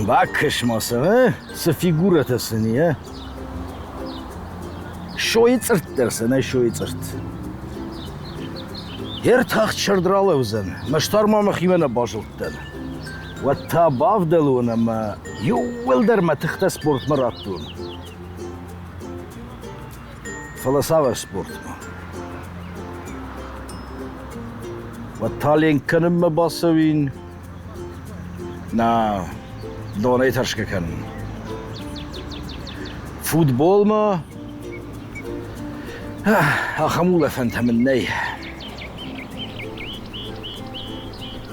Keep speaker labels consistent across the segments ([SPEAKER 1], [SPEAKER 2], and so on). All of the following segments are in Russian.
[SPEAKER 1] Bakışmasın, figuratasın ya. Şoyıtsırt dersen, şoyıtsırt. Her taht çırdıralı uzun. Maştarmamı ximene başılttın. Ve tabav dalun ama yuvıldır ma tıxta sport mı rattun. Falasava sport mu? Ve talin kanım mı basavin? Na, donayı taşka kanım. Futbol mu? Axamula fentemin ney.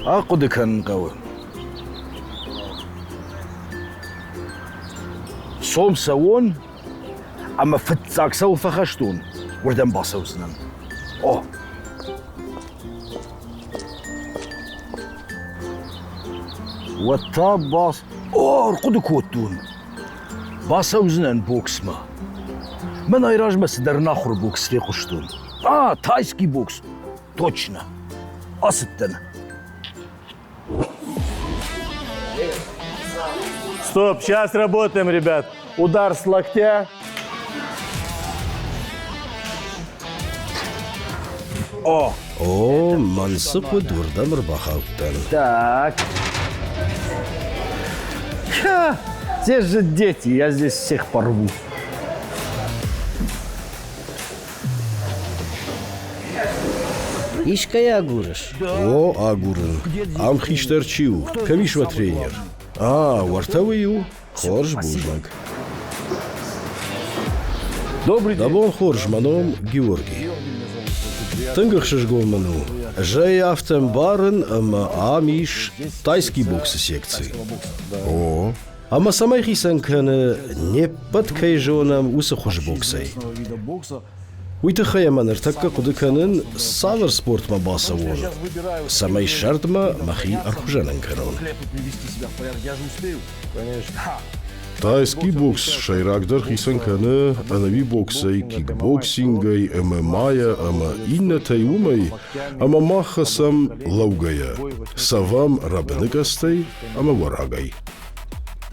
[SPEAKER 1] Aqudu kanın qavu. Som savun, ama fıtsaksa ufaklaştun. Buradan basavsın. Oh. Vatta bas. Oh, kudu kottun. Basavsın boks mı? Ben ayrajması der nahur boks ve kuştun. Tayski boks. Точно. Asıttın.
[SPEAKER 2] Стоп, сейчас работаем, ребят. Удар с локтя.
[SPEAKER 1] Oh.
[SPEAKER 3] О, мансып дурдамыр бахауттан.
[SPEAKER 1] Так. Те же дети, я здесь всех порву.
[SPEAKER 4] Ишкая гурыш.
[SPEAKER 3] О, агурын. Амхиштерчиу. Кавишва тренер. Вартавыю. Хорж бужнак.
[SPEAKER 1] Добрый день.
[SPEAKER 3] Дабон хорж маном Георгий. Тынгахшиш голману. Жай автом барын, амиш тайский бокс секции. О. Ама самай хисанканы не подкайжонам усахуш боксай. Уйтахаяманыр такка кудыканын савыр спортма баса вон. Самай шартма махи архужанын канон.
[SPEAKER 5] Тайский бокс шайрагдar хисанканы анави боксай, кикбоксингай, ММАя, ама инна тайумай, ама махасам лаугая, савам рабыныкастай, ама варагай.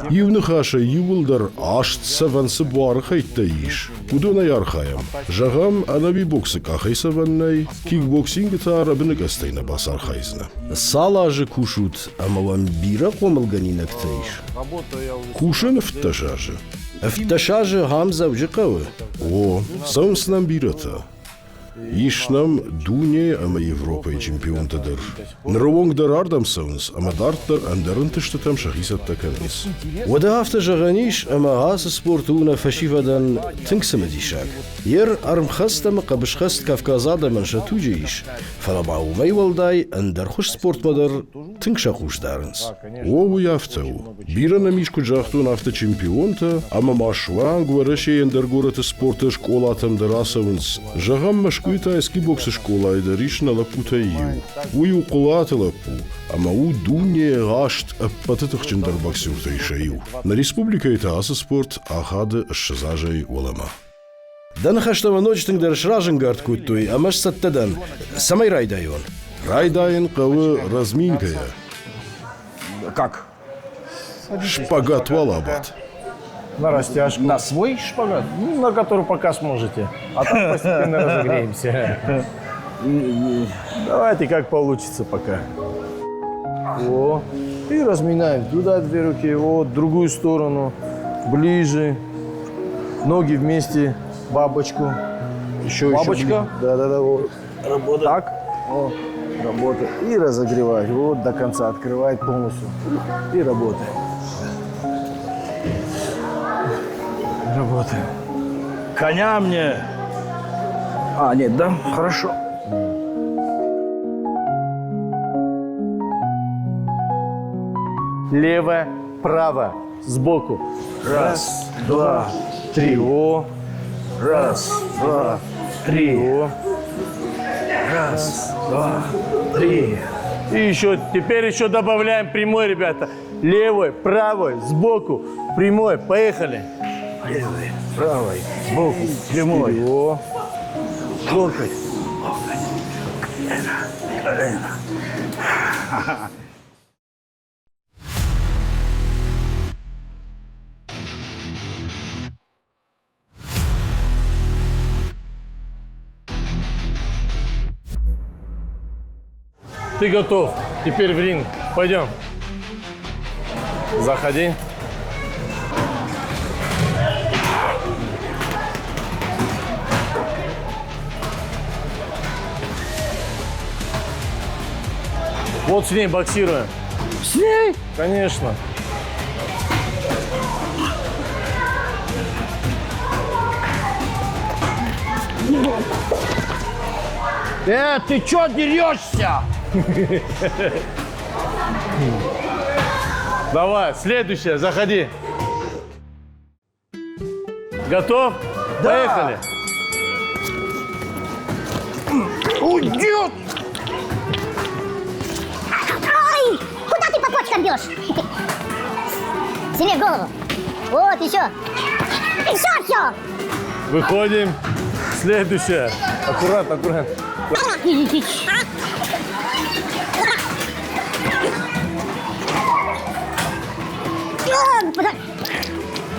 [SPEAKER 5] Ювныхаша ювылдар ашт савансы буархайтта иш. Кудона ярхаям. Жагам анави боксы кахайсаваннай, кикбоксингта рабыныкастайна басархайзна.
[SPEAKER 3] Салажы кушут, ама вамбира комылганинактайш.
[SPEAKER 5] Кушан вташажы.
[SPEAKER 3] Эфташажы гамза вжикавы.
[SPEAKER 5] О, самснам бирата. Ишнам дуне ама Европа чемпионтадыр. Нровонгдар ардамсавнс, ама дарттар андерынтыштатам шахисатта канис.
[SPEAKER 3] Вада автажаганиш, ама газ спортуна фашивадан тынксамадишак. Ер армхастама кабышхаст Кавказада маншатуджииш. Фалабау майвалдай андерхуш спортмадар тынкшахушдарынс.
[SPEAKER 5] О, уявтау. Бирана мишку джахтун авточемпионта, ама машван гвараши андергората спорта школатам дарасавнс. Жагам машку тайский бокс школа и даришна лапутаю. Ую кулата лапу, ама у дуне гашт апатытых чендар боксюрта ишаю. На республика это аса спорт, ахады шазажай олама.
[SPEAKER 3] Дан хаштава ночь тыңдар шражынгард куттуй, амаш саттадан. Самай райдайон.
[SPEAKER 5] Райдайын кавы разминкая.
[SPEAKER 1] Как?
[SPEAKER 5] Шпагат валабат.
[SPEAKER 2] На растяжку.
[SPEAKER 1] На свой шпагат?
[SPEAKER 2] Ну, на который пока сможете. А так постепенно разогреемся. Давайте как получится пока. О, и разминаем. Туда две руки, вот, другую сторону. Ближе. Ноги вместе. Бабочку. Еще.
[SPEAKER 1] Бабочка?
[SPEAKER 2] Да, вот.
[SPEAKER 1] Работа.
[SPEAKER 2] Так. О, работа. И разогревать. Вот до конца открывать полностью. И работаем. Работаем.
[SPEAKER 1] Коня мне. Нет, да? Хорошо.
[SPEAKER 2] Лево, право, сбоку.
[SPEAKER 1] Раз, два,
[SPEAKER 2] Три. О,
[SPEAKER 1] раз, два, три.
[SPEAKER 2] о.
[SPEAKER 1] Раз, два, три.
[SPEAKER 2] И еще, теперь еще добавляем прямой, ребята. Левой, правой, сбоку, прямой. Поехали.
[SPEAKER 1] Левый, правый, сбоку, прямой.
[SPEAKER 2] О,
[SPEAKER 1] Локоть, колено.
[SPEAKER 2] Ты готов. Теперь в ринг. Пойдем. Заходи. Вот с ней боксируем.
[SPEAKER 1] С ней?
[SPEAKER 2] Конечно.
[SPEAKER 1] Ты чё дерешься?
[SPEAKER 2] Давай, следующая, заходи. Готов?
[SPEAKER 1] Да.
[SPEAKER 2] Поехали.
[SPEAKER 1] Уйдет!
[SPEAKER 4] Ай! Куда ты по почкам бьешь? Себе в голову. Вот, еще. Все.
[SPEAKER 2] Выходим. Следующая. Аккуратно, аккуратно.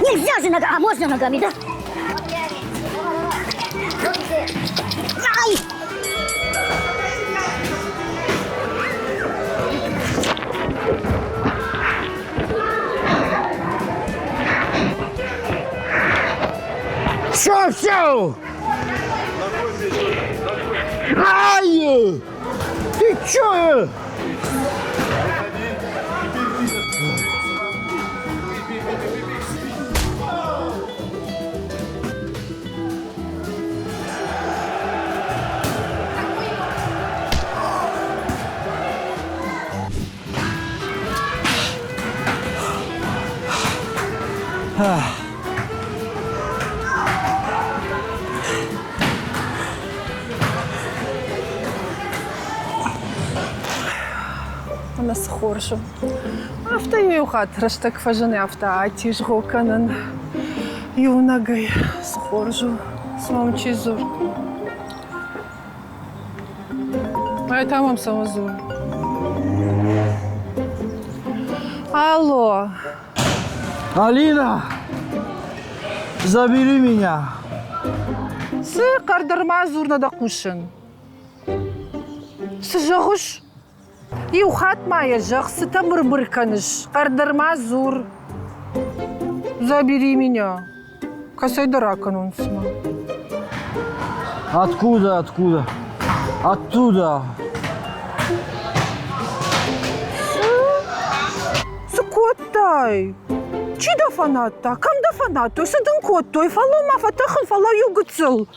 [SPEAKER 4] Нельзя же ногами, а можно ногами, да? Ай!
[SPEAKER 1] Все! Ай! Ты чё?
[SPEAKER 6] Она схожа. Авто юхат, раштак фажаны авто, атиш гоканан. Юнагай схожу, смамчизур. А это мам самозур. Алло.
[SPEAKER 1] Алина, забери меня.
[SPEAKER 6] Сы кардарма зур надо кушен. Сжагуш. Юхат моя жахсы тамыр-бырканыш. Кардарма зур. Забери меня. Касай даракан он сма.
[SPEAKER 1] Откуда? Оттуда.
[SPEAKER 6] Сукоттай. Чи да фаната? Кам да фаната? Садын коттой. Фало мафатахын фало югыцыл.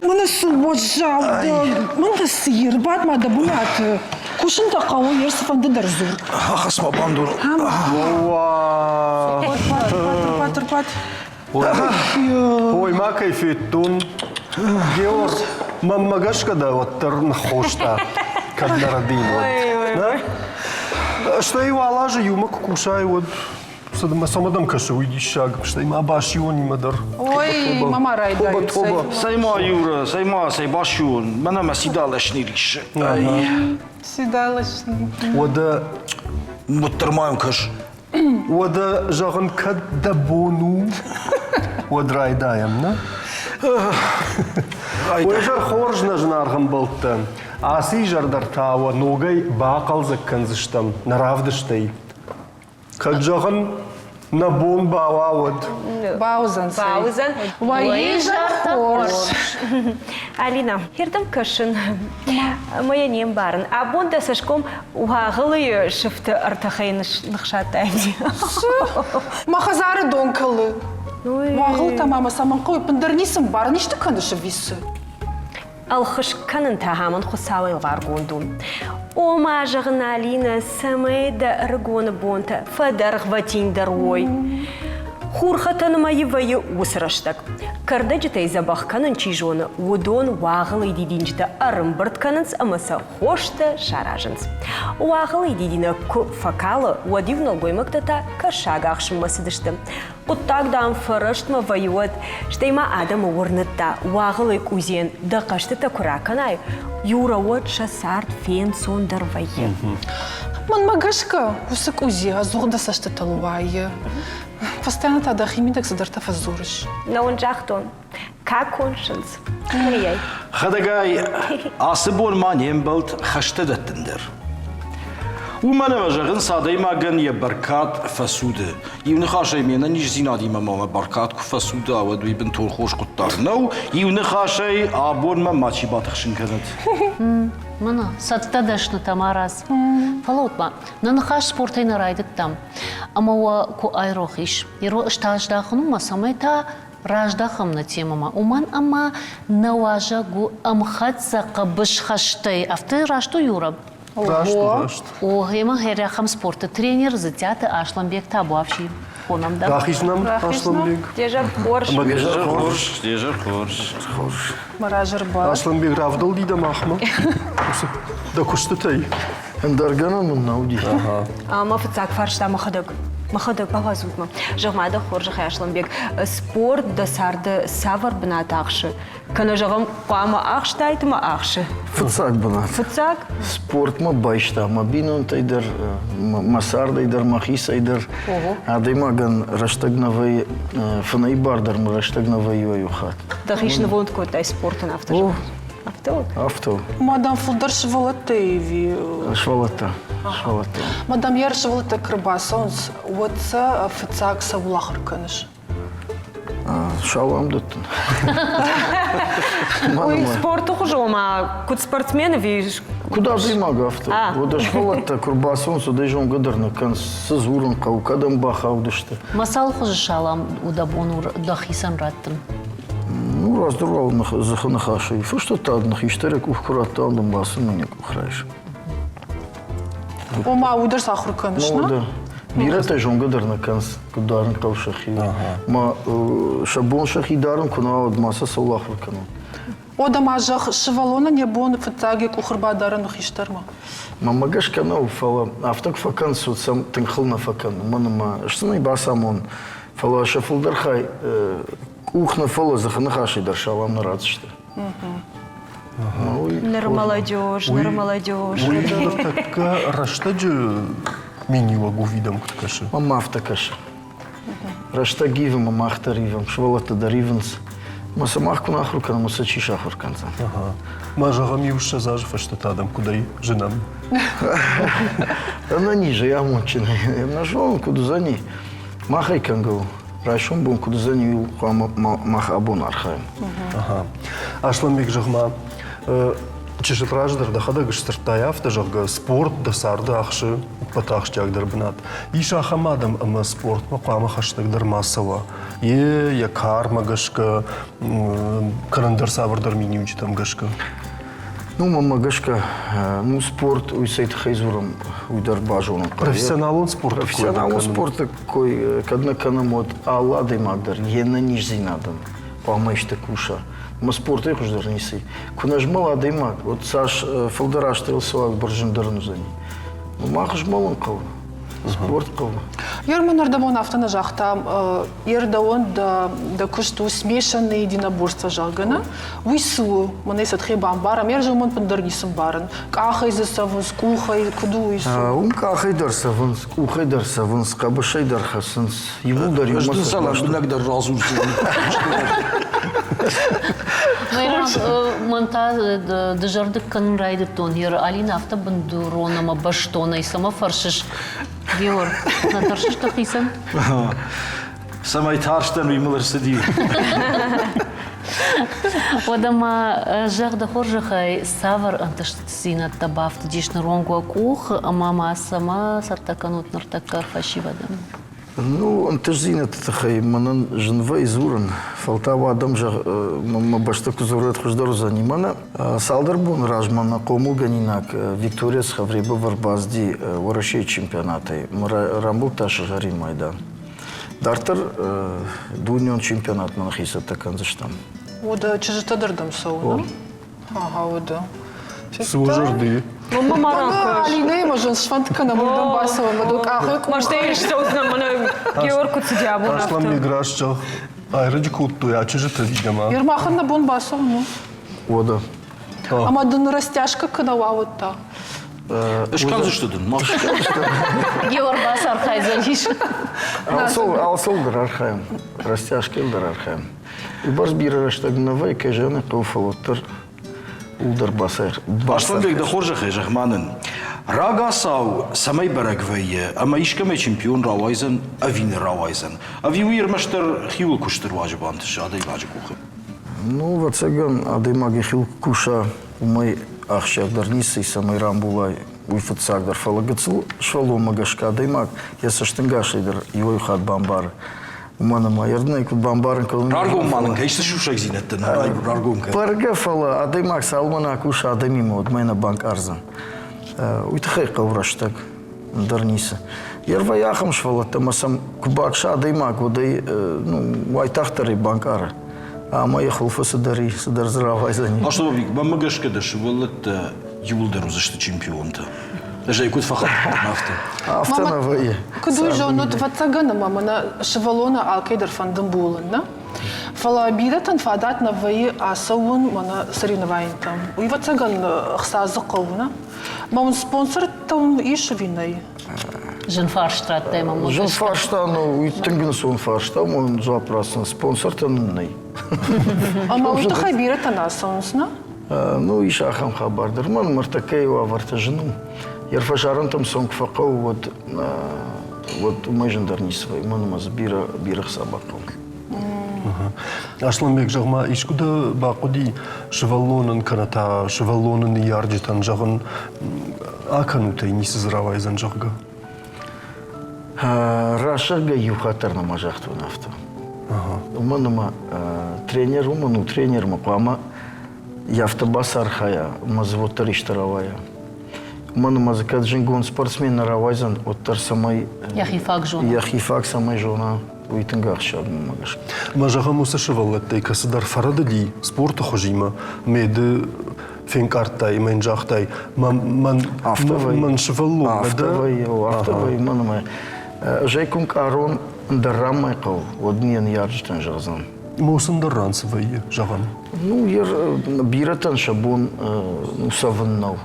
[SPEAKER 6] Мына субот жалды. Мына сыйыр батмады бұлаты. Кушын тақауы ерсіфанды дарзур.
[SPEAKER 1] Ахасма бандур.
[SPEAKER 6] Патыр.
[SPEAKER 7] Ой, ма кайфеттун. Георг, маммагашка да вот тарн хошта. Как на родине. Что его алажа юма кукушай вот. Самадам каша уйди шаг, что им абаши он не мадар.
[SPEAKER 6] Ой, мама райда.
[SPEAKER 1] Сайма Юра, сайбашун. Мана масидалаш нириш.
[SPEAKER 6] Сидалашны.
[SPEAKER 7] Ода,
[SPEAKER 1] Муттармаем каш.
[SPEAKER 7] ода жаган каддабону. Од райдаем, на? Ой, жар хоржна жнарган болтан. Аси жардар тава ногай бақал закканзыштам. Наравдыштай. Как жаган на бон бава вот.
[SPEAKER 6] Баузан. Ваижа хорш.
[SPEAKER 8] Алина, хирдам кашын. Моя нем барын. А бонда сашком уағылы шыфты артахайны нықшатайды.
[SPEAKER 6] Махазары донкалы. Вағыл тамама саман қой пындырнисым барын ишті кандышы висы.
[SPEAKER 8] Алхыш канын тахамын хусавай варгондун. Ома жағын Алина самайда ргоны бонта фадар хватиндар ой. Хурхатан маевые усраштак. Кардеджитей забахканын чижоны удон вағылы дидинжді арымбырт канынс амаса хошты шаражынс. Вағылы дидина көп факалы уадивнал гоймактата кашага ақшын масыдышты. Уттагдан фырыштма воюет, штейма адамы орнытта вағылы кузен дақаштыта кураканай, юрауат шасарт фен сондар вайы.
[SPEAKER 6] Ман магашка, усак узи, азуғда сашты талуайы. Постоянно тогда химидок задарта фазурыш.
[SPEAKER 8] Но он жахтон. Как он шанс? Мрияй.
[SPEAKER 1] Хадагай, асыбон манем болт хаштадаттындыр. ومن وجهن صادي ما جن يبركات فسودة يونخاشي مينا نيج زينادي ماما بركات كفسودة ودوي بنتول خوش قطار نو يونخاشي عبون ما ماشي باتخشن كذا
[SPEAKER 9] منا صدقدشنا تمارس فلوتما ننخاش سبورتين رايدك تام أما هو كو أيروخيش يرو اشتاج داخنو ما سميتا راج داخم на темама уман ама наважа гу амхат сaqaбыш хаштай авты рашту юраб
[SPEAKER 7] Рашт.
[SPEAKER 9] О, ема херяхам спорта тренер затята Ашламбек табуавши. Хонам да.
[SPEAKER 7] Рахишнам Ашламбек.
[SPEAKER 8] Дежар хорш.
[SPEAKER 1] ديجر خورش
[SPEAKER 6] Маражыр бар.
[SPEAKER 7] Ашламбек равдал дида махма. Да куштытай.
[SPEAKER 2] Эндаргана мун науди.
[SPEAKER 8] Мафцак фаршта махадак. Махадак бавазутма. Жагмада хорж Ашламбек. Спорт да сарды савар бнатахши. Кана жагам қама ахштайтма ахши.
[SPEAKER 2] Фыцак бана.
[SPEAKER 8] Фцак?
[SPEAKER 2] Спорт ма байшта, ма бинун тайдар, масар дайдар, махис айдар. Адаймаган раштагнавай, фанай бардар ма раштагнавай юхат.
[SPEAKER 8] Дахишна вон тай спортын автожа. Авто?
[SPEAKER 2] Авто.
[SPEAKER 6] Мадам Фулдар Швалатееви.
[SPEAKER 2] Швалата.
[SPEAKER 6] Мадам Яр Швалата Крыбасонс. Уатса фыцак савулахыр каныш.
[SPEAKER 2] Шалам даттын.
[SPEAKER 8] Ой, спорт ухожома. Кут спортсмены видишь.
[SPEAKER 2] Куда займага авто? Ода швалата Крыбасон судайжон гадарна кан сызурын каукадан бахаудышты.
[SPEAKER 9] Масал хуже шалам удабонур дахисан раттын.
[SPEAKER 2] Ну, раздурвал заханахаши. Что таднах, иштерек ухкурата, он басын мне кухраешь.
[SPEAKER 6] Ома удар сахур каныш,
[SPEAKER 2] Ну,
[SPEAKER 6] на?
[SPEAKER 2] да. Бирата жон гадарна канс кударн каушахи. Ма шабон шахи дарн куна од маса саллахур кану.
[SPEAKER 6] Ода мажах швалона не бон фыцаги кухрба даран хиштарма.
[SPEAKER 2] Ма магаш канау фала авток факан сут сам тынхыл на факан. Манама штаны басамон. Фала шафулдархай ухна фала заханахаши даршалам на радшты.
[SPEAKER 8] Ныр молодежь.
[SPEAKER 7] Ой, такая раштаджи минива гувидам каша.
[SPEAKER 2] Мама автокаша. Раштагивым, мама ахтаривым, швалата даривынс. Масамах кунахру кана масачи шахур канца.
[SPEAKER 7] Мажагам юша зажфа что тадам кудай женам.
[SPEAKER 2] Она ниже, я мучина. Я нажал куда за ней. Махай кангу. Райшон бун куда за ней мах абон архаем.
[SPEAKER 7] Ашламбек жагма чешет раждар да хада гыштыртай авто жага спорт да сарды ахшы патахчак дарбнат. Иша хамадам ама спорт мақама хаштагдар массова. Я карма гашка карандар савардар минимчи там гашка.
[SPEAKER 2] Ну, мама гашка, ну, спорт, уйсайт хайзуром, уйдар бажоном.
[SPEAKER 7] Профессионал он спорт.
[SPEAKER 2] Профессионал спорт такой, когда канамот, аллады магдар, ена ниш зинадан, памайшта куша. Ма спорт их уж дарнисы. Кунаж молодой маг, вот Саш Фалдараш трилсовак боржин дарну за ней. Махаш малон кал, спорт кал.
[SPEAKER 6] Ярман ардамон автона жахта, ердаон да кушту смешанные единоборства жагана. Уйсу, манесат хебам барам, ержамон пандарнисом баран. Кахай за савунс, кухай, куду уйсу.
[SPEAKER 2] Кахай дарсавунс, кухай дарсавунс, кабашай дархасынс. Ему дарю
[SPEAKER 1] Жду сала, что иногда разум.
[SPEAKER 9] Манта дежардык канун райдып тон ер алина авто бандурона ма баштона и сама фаршиш. Георг, на таршиш тахисан?
[SPEAKER 1] Самай тарштан уймылыр сиди.
[SPEAKER 9] Одама жагда хоржахай савар анташтсина табафт дишна ронгуа кух, ама сама сартаканут нартака фашивадам.
[SPEAKER 2] Ну, антажзина тахай, манан женва изуран. Фалтава адам жа мабашта кузурат хуждар занимана. Салдарбун ражмана комул ганинак Виктория Схавреба Варбазди ворашей чемпионаты. Рамбул таши гарин майдан.
[SPEAKER 1] Дартер дunion чемпионат манахиса таканзыштам.
[SPEAKER 6] Ода чижитадырдым соуна. Ага, ода.
[SPEAKER 2] Служырды.
[SPEAKER 8] Мама маранка.
[SPEAKER 6] Алина имажын шванткана мурдан басова мадук ахык.
[SPEAKER 8] Машта соусна мана Георг Куцидябу.
[SPEAKER 7] Ашлам играшчах. Айрыджи кутту, я чижита видимо.
[SPEAKER 6] Ермаханна бун басова, ну.
[SPEAKER 1] Ода.
[SPEAKER 6] Ама дын растяжка кадава вот та.
[SPEAKER 1] Ышканзыштыдын, маш.
[SPEAKER 9] Георг Басар Хайзалиш.
[SPEAKER 1] Алсолдыр архаем. Растяжкелдыр архаем. И барс бирaraştagınavay kejene qawfalottır. Улдар басар.
[SPEAKER 3] Ашланбек да хоржахе жахманын. Рагасау самай барагвeye ama işkeme çempiyon ravayzan avin равайзан. Ави уирмаштыр хиул куштыр вajibantış aday vajib oxu.
[SPEAKER 1] Ну, вот цаган адаймаги хил куша умай ахшагдар нисы самай рамбулай уйфатсагдар фалагацл швалома гашка адаймаг ясаштынгашайдыр йой хат бамбар. Умана майырдны кут бамбарын кылын.
[SPEAKER 3] Раргомманын кайсы шушак зинеттен раргомка.
[SPEAKER 1] Парга фала адаймаг салмана куша адаймимо от майна банк арзан. Уйтхай кавраштаг дарнисы. Ерва яхам швалатта масам кубакша адаймаг одай ну вайтахтары банкара. А моя хулфасы дари садарзравайзани.
[SPEAKER 3] А что бик бамагашка да швалат юлдер узышты чемпионта. Даже якут фахат нафта.
[SPEAKER 1] Автоновые.
[SPEAKER 6] Куду же он вот цагана мама на швалона алкейдер фандамбулан, да? Фала бидатан фадат на ваи асаун мана соревнования там. И вот цаган хсазы кылна. Мамон спонсор там иш винай.
[SPEAKER 9] Жинфарштрат тема может.
[SPEAKER 1] Жинфаршта, ну, и тенгенсон фаршта, он запросто спонсор-то нынный.
[SPEAKER 6] А мама что хайбирата асаунсна?
[SPEAKER 1] Ну, и шахам хабардер. Ман мартакеева вартажину. Ерфашаран там сонг факау вот мы жандарни свои. Ман маз бирах собакал.
[SPEAKER 7] Ашланбек жағма ишкуда бақуди швалонын каната, швалонын ярджитан жағын аканутай нисіз равайзан жағга?
[SPEAKER 1] Рашага юхатарна мажахту нафту. Уманума тренер, уману тренер мақама яфтабас архая, мазвотар иштаравая. Уманума закат жингон спортсмен наравайзан оттар самай
[SPEAKER 9] Яхифак жона.
[SPEAKER 1] Яхифак самай жона. Уйтынгах шагну магаш.
[SPEAKER 7] Мажаға мұсы шывалаттай касыдар фарады ди спорты хожима, меді фенкарттай, мен жақтай, ман шывалу.
[SPEAKER 1] Автовай, манамай. Жайкун карон даррамай қау, однен ярджтан жағзан.
[SPEAKER 7] Мосын даррансывайы жаған?
[SPEAKER 1] Ну, биратан шабон усавыннау.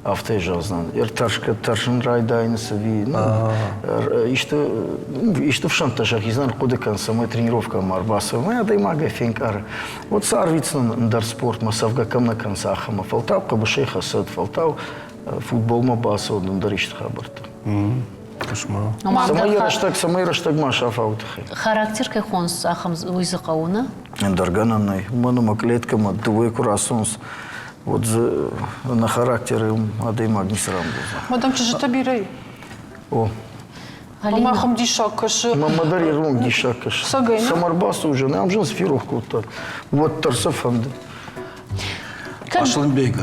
[SPEAKER 1] Автай жаздан. Таршын райдайнысы ви. Ишты в шантажах изнар кодекан самой тренировка марбасова. Моя даймага фенкара. Вот сарвицнан дар спорт масавга камна кансахама. Фалтау кабушей хасад, фалтау футбол мабаса однан даришт хабарта.
[SPEAKER 7] Кошмар.
[SPEAKER 1] Самай раштаг маша фаутахи.
[SPEAKER 9] Характер кайхонс ахам уйзақауна?
[SPEAKER 1] Эндаргананай. Манума клеткама двой курасонс. Вот на характере адаймаг не срам был.
[SPEAKER 6] Мадам чижита бирай.
[SPEAKER 1] О.
[SPEAKER 6] Мама хам дишакаш.
[SPEAKER 1] Мама дари ром дишакаш.
[SPEAKER 6] Сагайна.
[SPEAKER 1] Самарбасу уже, нам же сфировку так. Вот тарсафанды.
[SPEAKER 3] Ашланбек,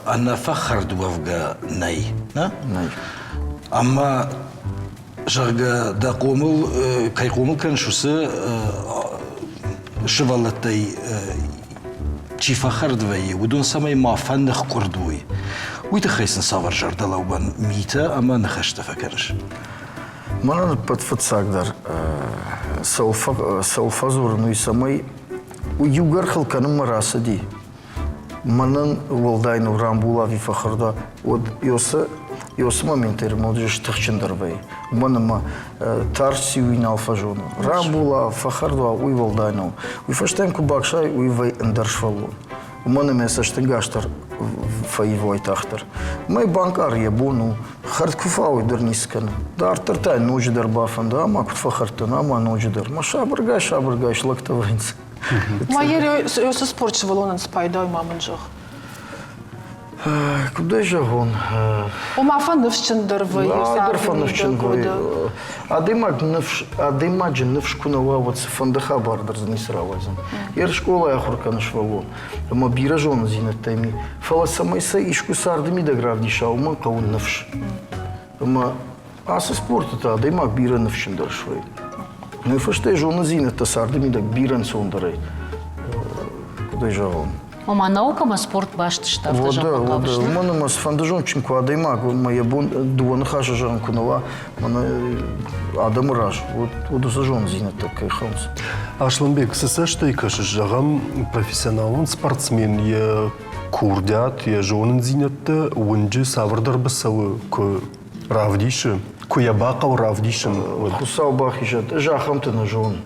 [SPEAKER 3] она фахар дуавга най, на?
[SPEAKER 1] Най.
[SPEAKER 3] Ама жарга да комыл, кай комыл кан шусы шывалаттай чифахардвай, удон самай мафанных курдуй. Уйты хайсын савар жардалаубан мита, ама нахашта факарш.
[SPEAKER 1] Манан подфацагдар салфазур, ну и самай югар халканым марасади. Манан волдайну рамбула вифахарда. Вот йосы моменты ремонтжиш тахчендарвай. Манама тарси уйнал фажону. Рамбула фахарда уй волдайну. Уй фаштайм кубакшай уй вай эндаршвалу. Манаме саштенгаштар фаивой тахтар. Май банкар ебону хардкуфау дернискан. Дар тартай ночи дарбафанда, ама кутфахартан, ама ночи дар. Ма шабыргай шлактавайнс.
[SPEAKER 6] Майер йосы спорт швалонан спайдай маманжах.
[SPEAKER 1] Куда же он?
[SPEAKER 6] У мафан нывшчындар вай.
[SPEAKER 1] Адаймаджи нывшкунава вот фандаха бардар занисравайзан. Ер школа яхуркан швалон. Ма биражон зинаттайми. Фала самайса ишку сардами дагравдиша, уман каун нывш. Ма асы спорта адаймаг бира нывшчындар швай.
[SPEAKER 2] Ну и фаште жона зина та сарды так биран сондарай. Куда жагон?
[SPEAKER 9] Ома наука ма спорт башты штафта
[SPEAKER 2] Вот да,
[SPEAKER 9] жаба
[SPEAKER 2] вот да.
[SPEAKER 9] кабышты.
[SPEAKER 2] Мана мас фандажон чинку адаймак, моя бон дуана хаша жан кунова, мана адам раж. Вот усажон зина такая хаус.
[SPEAKER 7] Ашланбек, сесаштай кашыш жағам профессионалын спортсмен е курдят, е жонын зинетті уынжы савырдар бісауы ко равдиші, ко ябақау равдишін.
[SPEAKER 2] Хусау бахишат, жахам-то на жон.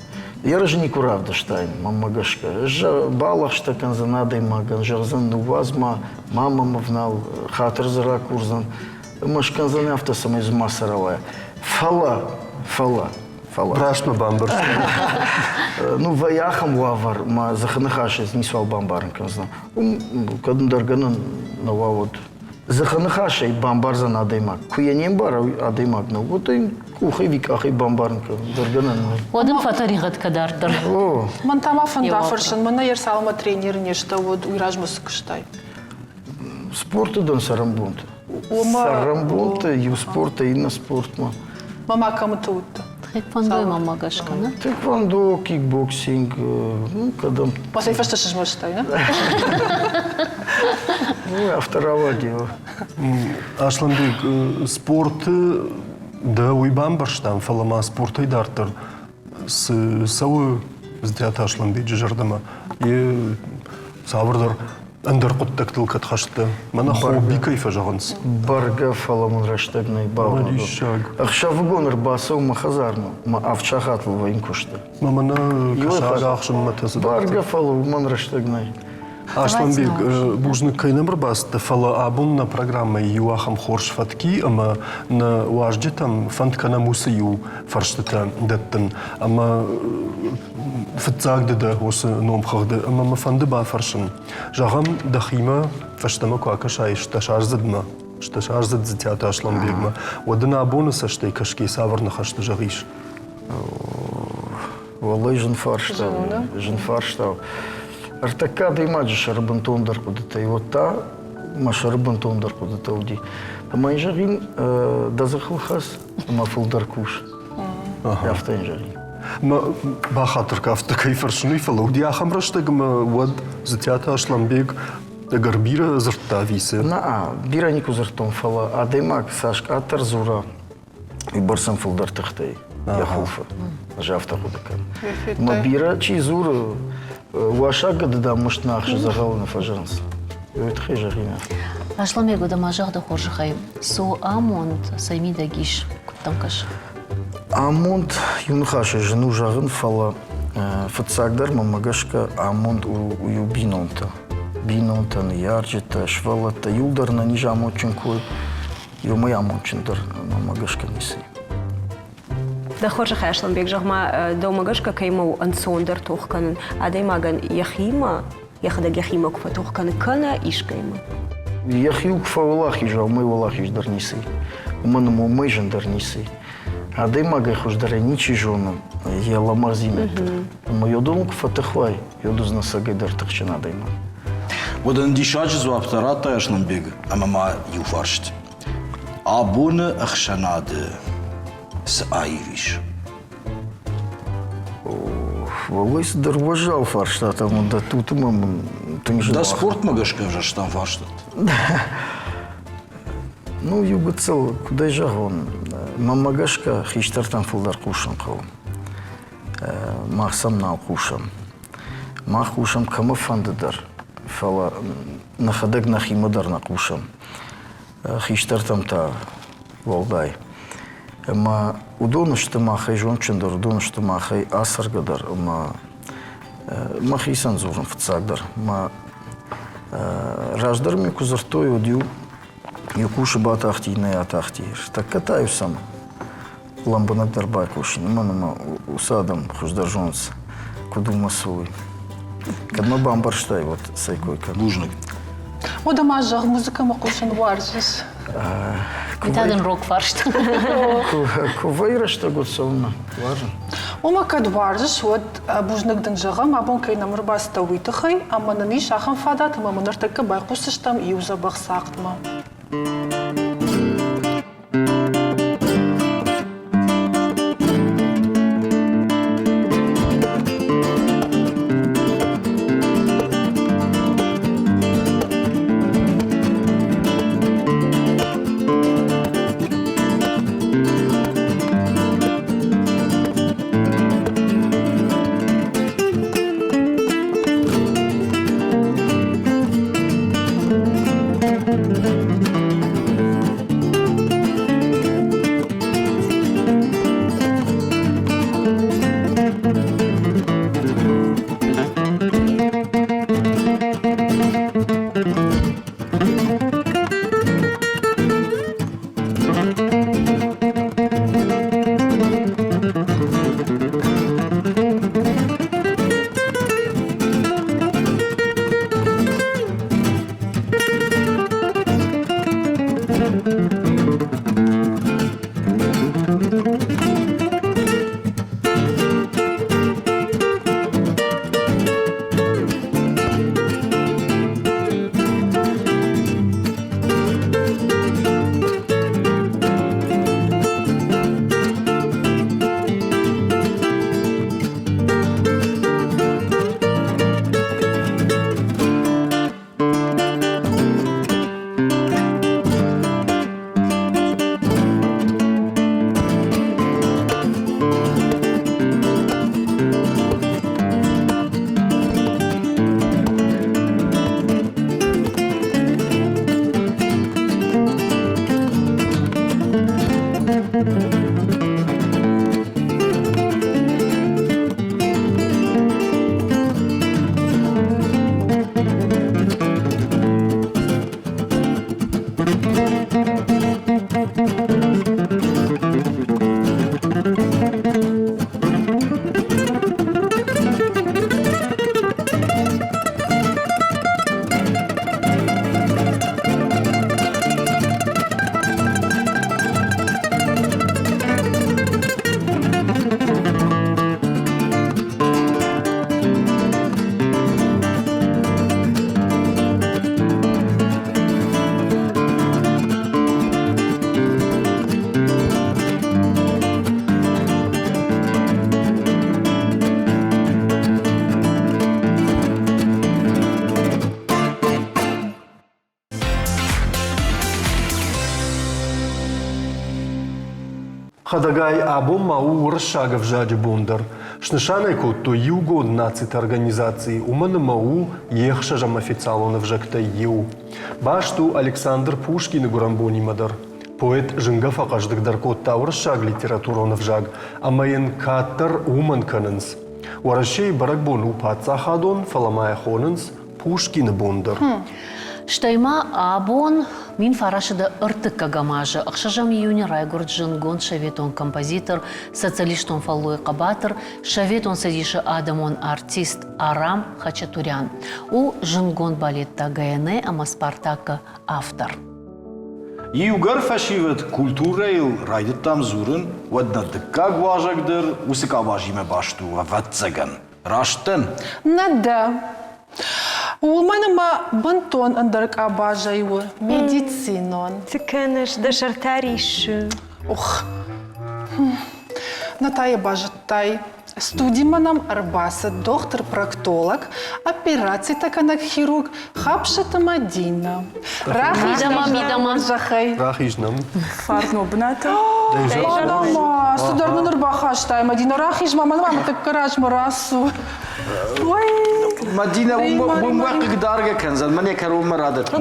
[SPEAKER 2] Я же не курав даштайн, мама гашка. Жа балах что канзанадой маган, жарзан нувазма, мама мавнал, хатер зара курзан. Маш канзан авто самой из масаровая. Фала.
[SPEAKER 7] Брашма бамбар.
[SPEAKER 2] Ну, ваяхам вавар, ма заханахаши, не свал бамбарн канзан. Кадын дарганан нова вот. Заханахаши бамбар за надаймак. Куянем бара адаймак, ну вот и кухай викахай бамбарн дарганан.
[SPEAKER 9] Одым фатаригат кадартыр.
[SPEAKER 2] О,
[SPEAKER 6] Ман тама фанда
[SPEAKER 9] Европа.
[SPEAKER 6] фаршын, мана ер салма тренер нешта вот уйражмасы кыштай.
[SPEAKER 2] спорта дан сарамбунта.
[SPEAKER 6] Ома-
[SPEAKER 2] Сарамбунта, и у спорта, и на спорт.
[SPEAKER 6] Мама камыты утты.
[SPEAKER 9] Хэквондой мама гашка, на?
[SPEAKER 2] Тэквондо, кикбоксинг, ну, когда...
[SPEAKER 6] Масай фашта шышмаштай, да?
[SPEAKER 2] Ну, авторова дело.
[SPEAKER 7] Ашланбек, спорты да уй бамбарштан, фалама спортай дартыр. Сауы здят Ашланбек жардама. И савырдар андыр құттактыл катхашты. Мана хобби кайфа жағынс.
[SPEAKER 2] Барга фаламын раштагнай бауна.
[SPEAKER 7] Малишаг.
[SPEAKER 2] Ахшавы гонор басау махазарну, ма авчахатл вайын кушты.
[SPEAKER 7] Мамана кашага ақшын матасы.
[SPEAKER 2] Барга фалу ман раштагнай.
[SPEAKER 7] Ашланбек, бужны кайнамыр басты фала абун на программа юахам хорш фатки, ама на уажде там фанткана мусы ю фарштыта даттын, ама фатзагды да осы номхагды, ама мафанды ба фаршын. Жағам дахима фаштама куака шай шташарзадма, шташарзад зитята Ашланбекма. Одына абонуса штай кашки саварна хашты жағиш.
[SPEAKER 2] Валай жын фарштау. Артакада и маджи шарбантондар куда-то. И вот та, ма шарбантондар куда-то уди. А май жагин да захлхас, ма фулдар куш. Я в тен жагин.
[SPEAKER 7] Ма бахатыр кафты кайфаршыны фала. Уди ахам раштагма вад зитята Ашланбек гарбира зыртта висы.
[SPEAKER 2] Бира нику зартон фала. А даймак сашка атар зура. И барсам фулдар тахтай. Я хуфа. Жафта худакан. Ма бира чи зура. Уашага да может нахши загална фажанс. Это хижарина.
[SPEAKER 9] Ашланбек ода мажағда хоржықай. Со амонт саймида гиш күттан каш.
[SPEAKER 2] Амонт юнхаши жену жағын фала фатсагдар мамагашка амонт ую бинонта. Бинонтан ярджета, швалата, юлдарна нижа амончен кой. Юмай амончендар мамагашка неси.
[SPEAKER 8] Да хоржықай Ашланбек жағма даумагашка каймау ансондар тоққанын. Адаймаган яхима, яхадаг яхима куфа тоққаны кана ишкайма.
[SPEAKER 2] Яхиук фавалахи жа, май валахи ждар неси. Уманому май жандар неси. Адаймагай хождара ничи жону. Я ламазинет. Ма йодонук фатахвай. Йодузна сагайдар тахчана дайма.
[SPEAKER 3] Одан дишач зуаптарата Ашланбек, амама юфаршт. Абуны ахшанады с айвиш.
[SPEAKER 2] Валай сдар уважал фаршта, там да тут мам тыңжы.
[SPEAKER 3] Да спорт магашка вже штам фарштат.
[SPEAKER 2] Ну, юга цел, куда жагон. Мамагашка хиштартан фулдар кушан қау. Махсам нау кушам. Мах кушам кама фандыдар. Фала нахадаг нахимадар на кушам. Хиштартам та волдай. Ма удонышты махай жончындар, удонышты махай асаргадар. Махисан зурын фцагдар. Раждар ми кузартой одю. Юкуши батахти и не атахти. Так катаю сам. Ламбанак дарбай кушин. Манама усадам хуждаржонц. Куду масуй. Кадма бамбарштай вот сайкойка.
[SPEAKER 3] Лужник.
[SPEAKER 6] Ода мажақ музыка мақушын варжыз.
[SPEAKER 9] Витадын рок фаршт.
[SPEAKER 2] Кувайра что год солна. Важно.
[SPEAKER 6] Ома кад варжыз, вот бужнагдың жағам, абон кайнамыр баста уйтықай, аманын иш ахам фадат, мамыныр тәкі байқусыштам и уза бақсақтыма.
[SPEAKER 7] Хадагай або мау уршага в жаде бундар. Шнышанай то юго нацит организации. Умана мау ехша жам официалона в жакта ю. Башту Александр Пушкин гурамбони мадар. Поэт жингафа каждых даркот тауршаг литературона в жаг. Амаен катар уман каненс. Уарашей баракбон упаца хадон фаламая хоненс Пушкин бундар.
[SPEAKER 9] Штайма абон мин фарашыда ыртыкка гамажы. Акшажам июня райгорд жингон шаветон композитор, социалистон фаллой кабатыр, шаветон садиши адамон артист Арам Хачатурян. У жингон балетта ГН, ама Спартака автор.
[SPEAKER 3] Югар фашивет культурейл райдет там зурын, водна дыка гважагдыр, усыка важиме башту, а ватцаган. Раштен.
[SPEAKER 6] Нада. Улманыма бантон андарк абажайвы, медицинон.
[SPEAKER 8] Тикенеш дашартариш.
[SPEAKER 6] Ух. Натая бажаттай. Студиманам арбаса, доктор-проктолог, операции таканак хирург, хапшата мадина.
[SPEAKER 9] Мидама.
[SPEAKER 7] Рахижнам.
[SPEAKER 6] Фартно бната. Мама, сударно нурбахаштай, мадина рахиж, мама так карачма расу.
[SPEAKER 3] Мадина умвақик дарга канзал, man je kar umradat.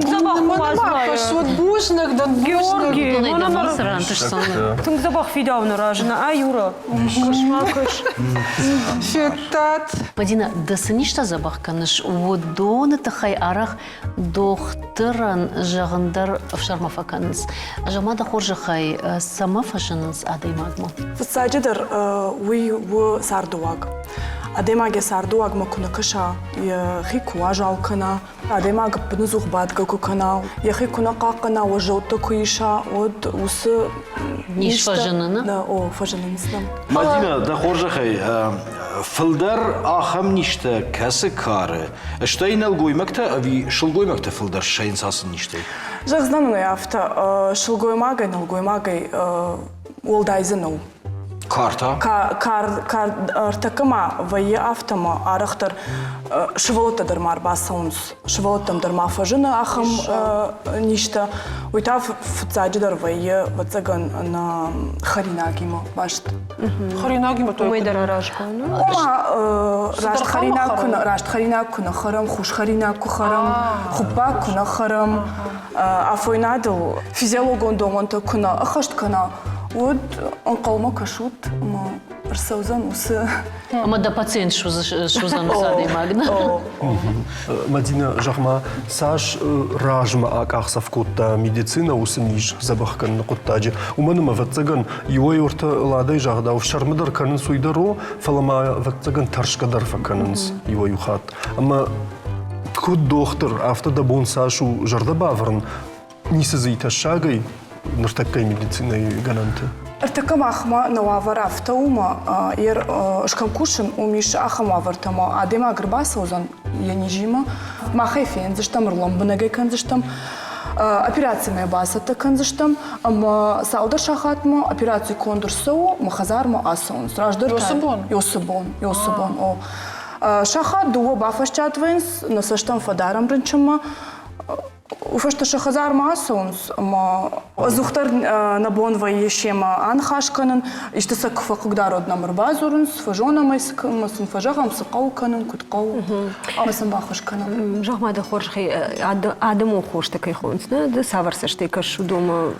[SPEAKER 6] Вот бушнак, да
[SPEAKER 8] Георгий,
[SPEAKER 6] бушнак.
[SPEAKER 8] Тунг забах фидавна ражна, а Юра? Кошмакаш.
[SPEAKER 6] Фетат.
[SPEAKER 9] Мадина, да сыништа забахканыш, водоны тахай арах дохтыран жағындар фшармафаканыз. Жамада хоржахай сама фашаныз адаймагма.
[SPEAKER 10] Фасаджидер уи сардуаг. Адемаге сардуаг макунакаша хикуа жалкана. Адемага пнузух бадга кукана. Яхикуна какана вожота куиша от усы
[SPEAKER 9] Ниш фажанына?
[SPEAKER 10] Да, о фажанынсна.
[SPEAKER 3] Мадина, да хоржахай, филдар ахам ништа касы кары. Штайн алгоймакта, ави шылгоймакта филдар шайн сасын ништай.
[SPEAKER 10] Жахзнамны авто шылгоймагай, налгоймагай олдайзынау.
[SPEAKER 3] Карта?
[SPEAKER 10] Кар артакама вайе автома арахтар шволота дармар басаунс. Шволотам дарма фажына ахам ништа. Уйтав фцаджидар вайе вацаган на харинагима башт.
[SPEAKER 6] Харинагима той.
[SPEAKER 8] Умайдара рашка, ну?
[SPEAKER 10] Ома рашт харинак куна харам, хуш харинак ку харам, хупа куна харам. Афойнадыл физиологон домонта куна ахашт куна. Вот он калма кашут, ма рсаузан усы.
[SPEAKER 9] Ама да пациент шузан адаймагна.
[SPEAKER 7] Мадина жахма саш ражма акахсав кутта медицина усыниш забахкан куттаджи. Уманыма ватсаган юой орта ладай жахда в шармадар канын суйдаро фалама ватсаган таршкадар факанынс юой ухат. Ама кут доктор автода бон сашу жарда баврын нисызыйта шагай ныртаккай медицина гананты.
[SPEAKER 10] Артакам ахма нававар автаума ер шкамкушин умиш ахама вартама адема грбаса узан янижима махайфен заштам рлом бнагай канзаштам операция моя баса таканзаштам ама сауда шахатма операцию кондурсау махазарма асон сраждар Йосыбон о шахат дуо бафашчатвенс насаштам фадарам рынчама Уфашта шахазар масонс, ма зухтар набонва ешема анхашканын, иштаса кфакугдар од намыр базурынс, фажона масын фажагам сыкауканын, куткау, амасын бахашканын.
[SPEAKER 8] Жахмада хоржхи адаму хоштакай хонсна, да саварсаштай кашу дома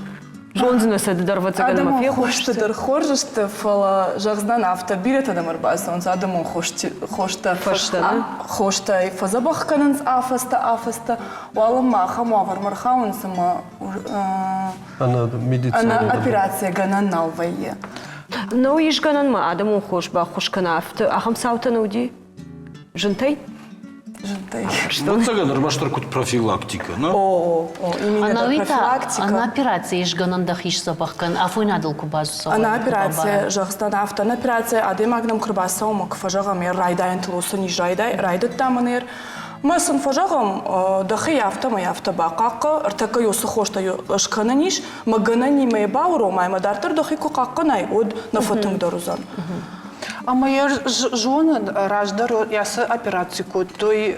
[SPEAKER 8] жонзынаса да дарвацаган мафия
[SPEAKER 10] хошты. Адаму хоштыдыр хоржышты фала жағздан авто билет адамыр басонс, адаму хошты хоштай фазабахканынс афаста, уалым маха мавар мархаунсы ма
[SPEAKER 7] медицина.
[SPEAKER 10] Операция ганан налвайе.
[SPEAKER 8] Но иш ганан ма адаму хошба хошкана авто, ахам саутан уди? Жынтай?
[SPEAKER 10] Жынтай.
[SPEAKER 3] Ватсаган рмаштар кут профилактика, ну?
[SPEAKER 10] Именно профилактика.
[SPEAKER 9] Ана операция иш ганандах иш забахкан, афойнадыл кубазу савар.
[SPEAKER 10] Ана операция жағстан авто, ана операция адемагнам кырбасаума кфажагам ер райдайын тылусын иш райдат таманер. Масын фажагам дахи авто, май авто бақақы, артака йосы хошта шканан иш, маганан нимай бауру, май мадартыр дахи куқаққанай, од нафатың дарузан.
[SPEAKER 6] Ама я жонын раждар ясы операцию код, той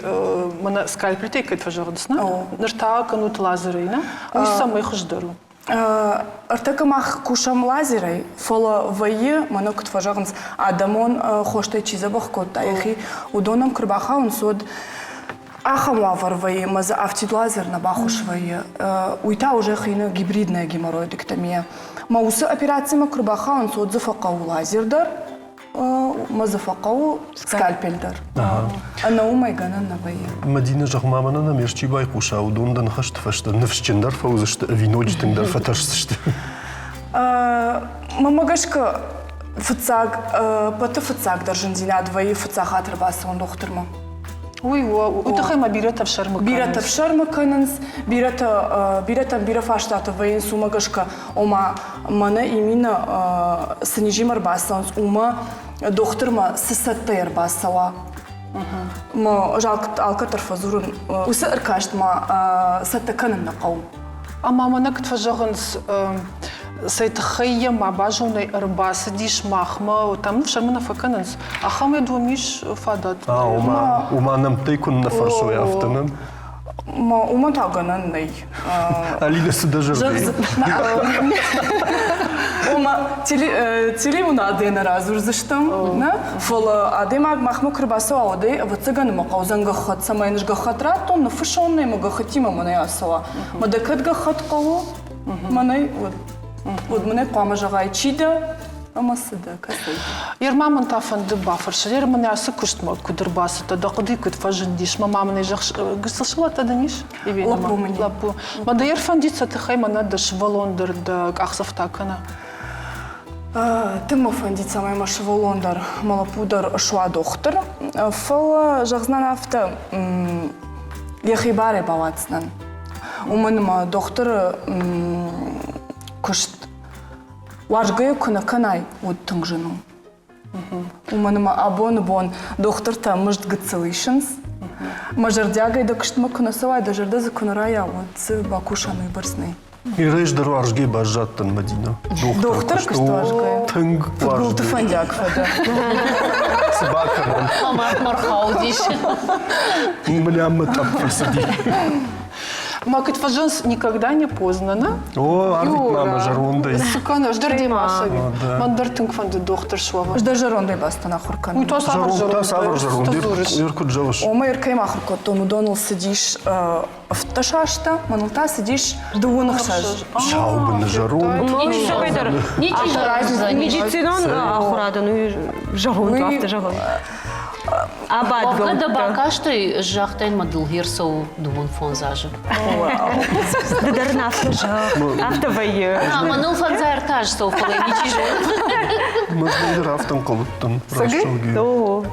[SPEAKER 6] мана скальпель тейкает фажардысна, ныртаа канут лазерейна, уй самай хождару.
[SPEAKER 10] Артакамах кушам лазерой, фола вайе, манок тважагнс, адамон хоштай чиза бахкот, таяхи удоном крбахаун сод ахамавар вайе, маза автидлазер на бахуш вайе, уйта уже хина гибридная геморроидектомия. Маусы операциями крбахаун сод зафакау лазердар, мазафакау скальпельдар. Она умайгана на вайе.
[SPEAKER 7] Мадина жахмамана на мерчи байкуша, удондан хашт фашта, невшчендар фаузашта, виночтендар фатарсашта.
[SPEAKER 10] Мамагашка фацаг, пата фацаг даржанзина двои фацагат рбаса он дохтырма.
[SPEAKER 6] Утахайма бирата в шармы.
[SPEAKER 10] Бирата в шармы кананс, бирата фаштата вайен сумагашка, ома мана именно санижим рбаса, ума дохтырма сисаттайр басала. Ма жалк алкатар фазурун, усы аркашт ма саттаканын нақау.
[SPEAKER 6] Ама манак тважагнс сайтхайя мабажуной рбаса диш махма, там в шармы нафакананс. Ахаме двумиш фадат.
[SPEAKER 7] Ума нам тейкун на фарсуя автонам.
[SPEAKER 10] Ма ума таганан ней.
[SPEAKER 7] Алина сюда жиргей.
[SPEAKER 10] Ома телемуна адена разур заштам, на фола адемаг махму крбаса аде, вот цыган мақаузан гахат самайныш гахатра, то на фушонный ма гахатима мане асала. Ма декат гахат калу, мане вот мане пама жагай чида, ама сыда касай.
[SPEAKER 6] Ермаман тафан дебафарш, ермане асы куштма кудербаса, та да куди куд фажин диш, мамамане жах гысылшыла та даниш?
[SPEAKER 10] Лапу мане.
[SPEAKER 6] Лапу. Ма да ерфан дица тахай мана даш валондер да ахсафтакана.
[SPEAKER 10] Тыма фандит самай машы волондар, малапудар шуа доқтыр. Фала жағзнан афты ехибаре балатсынан. Уманыма доқтыр күшт варжгая күні канай от тыңжыну. Уманыма абон доқтыр та мұжд гыцылышынс. Мажардягай да күштма күні савай, да жарда за күні рая от бакушаны барсны.
[SPEAKER 7] Иреш дар варжгей бажаттан Мадина.
[SPEAKER 10] Доктор кышты варжгай.
[SPEAKER 7] Тынг варжгей.
[SPEAKER 10] Гулты фандяк фада.
[SPEAKER 7] Собака.
[SPEAKER 9] Амат мархаудиш.
[SPEAKER 7] Мляма там просади.
[SPEAKER 6] Макет фажанс никогда не познана.
[SPEAKER 7] О, арвик мама жарундой.
[SPEAKER 6] Сукана, ждар демасави. Мандар тынг фанды доктор шуава.
[SPEAKER 10] Ждар жарундой бастана хуркан.
[SPEAKER 6] Уй, то савар жарундой.
[SPEAKER 7] Иркут жаваш.
[SPEAKER 10] Ома иркай махуркот, тону донул сидишь в ташашта, манулта сидишь в дуунах шаш.
[SPEAKER 7] Шаубы на жарун.
[SPEAKER 8] Медицинон ахурадан жарун, автожагон. Абад гол.
[SPEAKER 9] Когда бакашты жахтайн мадылгирсау дувон фонзажы.
[SPEAKER 8] Дарна автовая.
[SPEAKER 9] Манул фонзайр таж соуфалай ничего.
[SPEAKER 7] Мазбайдыр автон колуттан.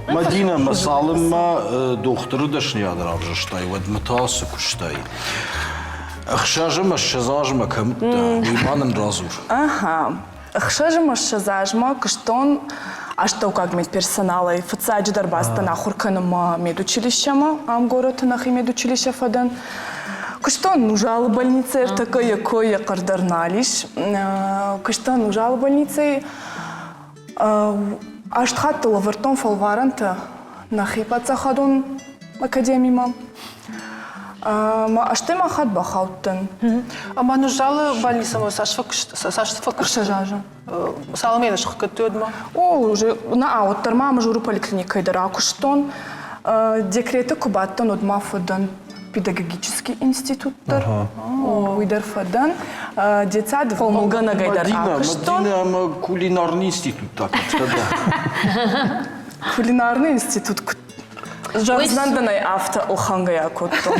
[SPEAKER 3] Мадина масалыма дохтыры дашнядыр авжаштай, вадматасы куштай. Ахшажыма шазажыма кымтта, уйманын разур.
[SPEAKER 10] Ага. Ахшажыма шазажыма кыштон аштау как медперсонала и фацаджи дарбастана хурканыма медучилищама, ам городынах и медучилища фадан. Кыштон ужалы больница, такая кое кардарналиш. Кыштон ужалы больница. Аштхатты лавартон фалваранта нахипаца хадон академима. Ашты махат бахауттан.
[SPEAKER 6] Ама нужалы больницама сашфак
[SPEAKER 10] Кышажажа.
[SPEAKER 6] Саламена шхакатődма.
[SPEAKER 10] О, уже на ауттар мама журу поликлиникой дара кыштон. Декреты кубаттан от мафадан педагогический институттар. Уйдар фадан. Детсад фолмулгана гайдар акыштон.
[SPEAKER 3] Мадина кулинарный институт так.
[SPEAKER 10] Кулинарный институт. Жанданай авто охангая коттон.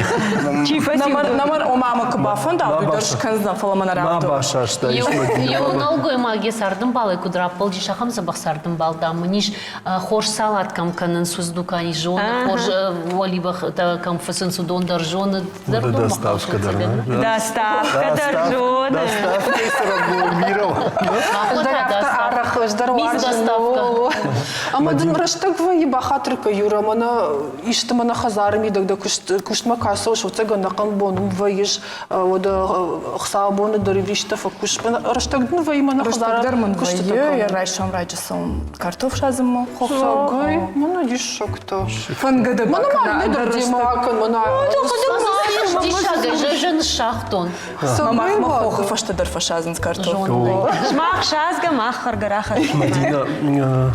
[SPEAKER 10] Намар омама кабафан да уйдар шканзна фаламана рафто.
[SPEAKER 7] Маба шашта иш Мадина.
[SPEAKER 9] Юналгой маги сардым балы кудрапал дишахам забах сардым балда. Мниш хош салат кам канын суздукани жона, хош волибах кам фасын судон дар жона.
[SPEAKER 7] Доставка дарна.
[SPEAKER 8] Доставка доржона.
[SPEAKER 7] Доставка срагулировала.
[SPEAKER 6] Арах, здорово.
[SPEAKER 9] Мис доставка.
[SPEAKER 6] Ама дым раштагва еба хатрика юра, мана иштема на хазарми да куштма касо шоцега на канбонум ваиш ода хсабоны деревишта факушпа раштагдын ваима на хазар
[SPEAKER 10] Раштагдырмын вайы, я райшам райчасам картоф шазымы,
[SPEAKER 6] Сагай,
[SPEAKER 10] хохсагай.
[SPEAKER 6] мана дишакта.
[SPEAKER 10] Фангады
[SPEAKER 6] Мана
[SPEAKER 10] бакна,
[SPEAKER 6] мана дердимакан, мана.
[SPEAKER 9] Жын шахтон.
[SPEAKER 10] Мамах махохы фаштадар фашазын с картоф.
[SPEAKER 8] Шмах шазга махар гараха.
[SPEAKER 7] مدينة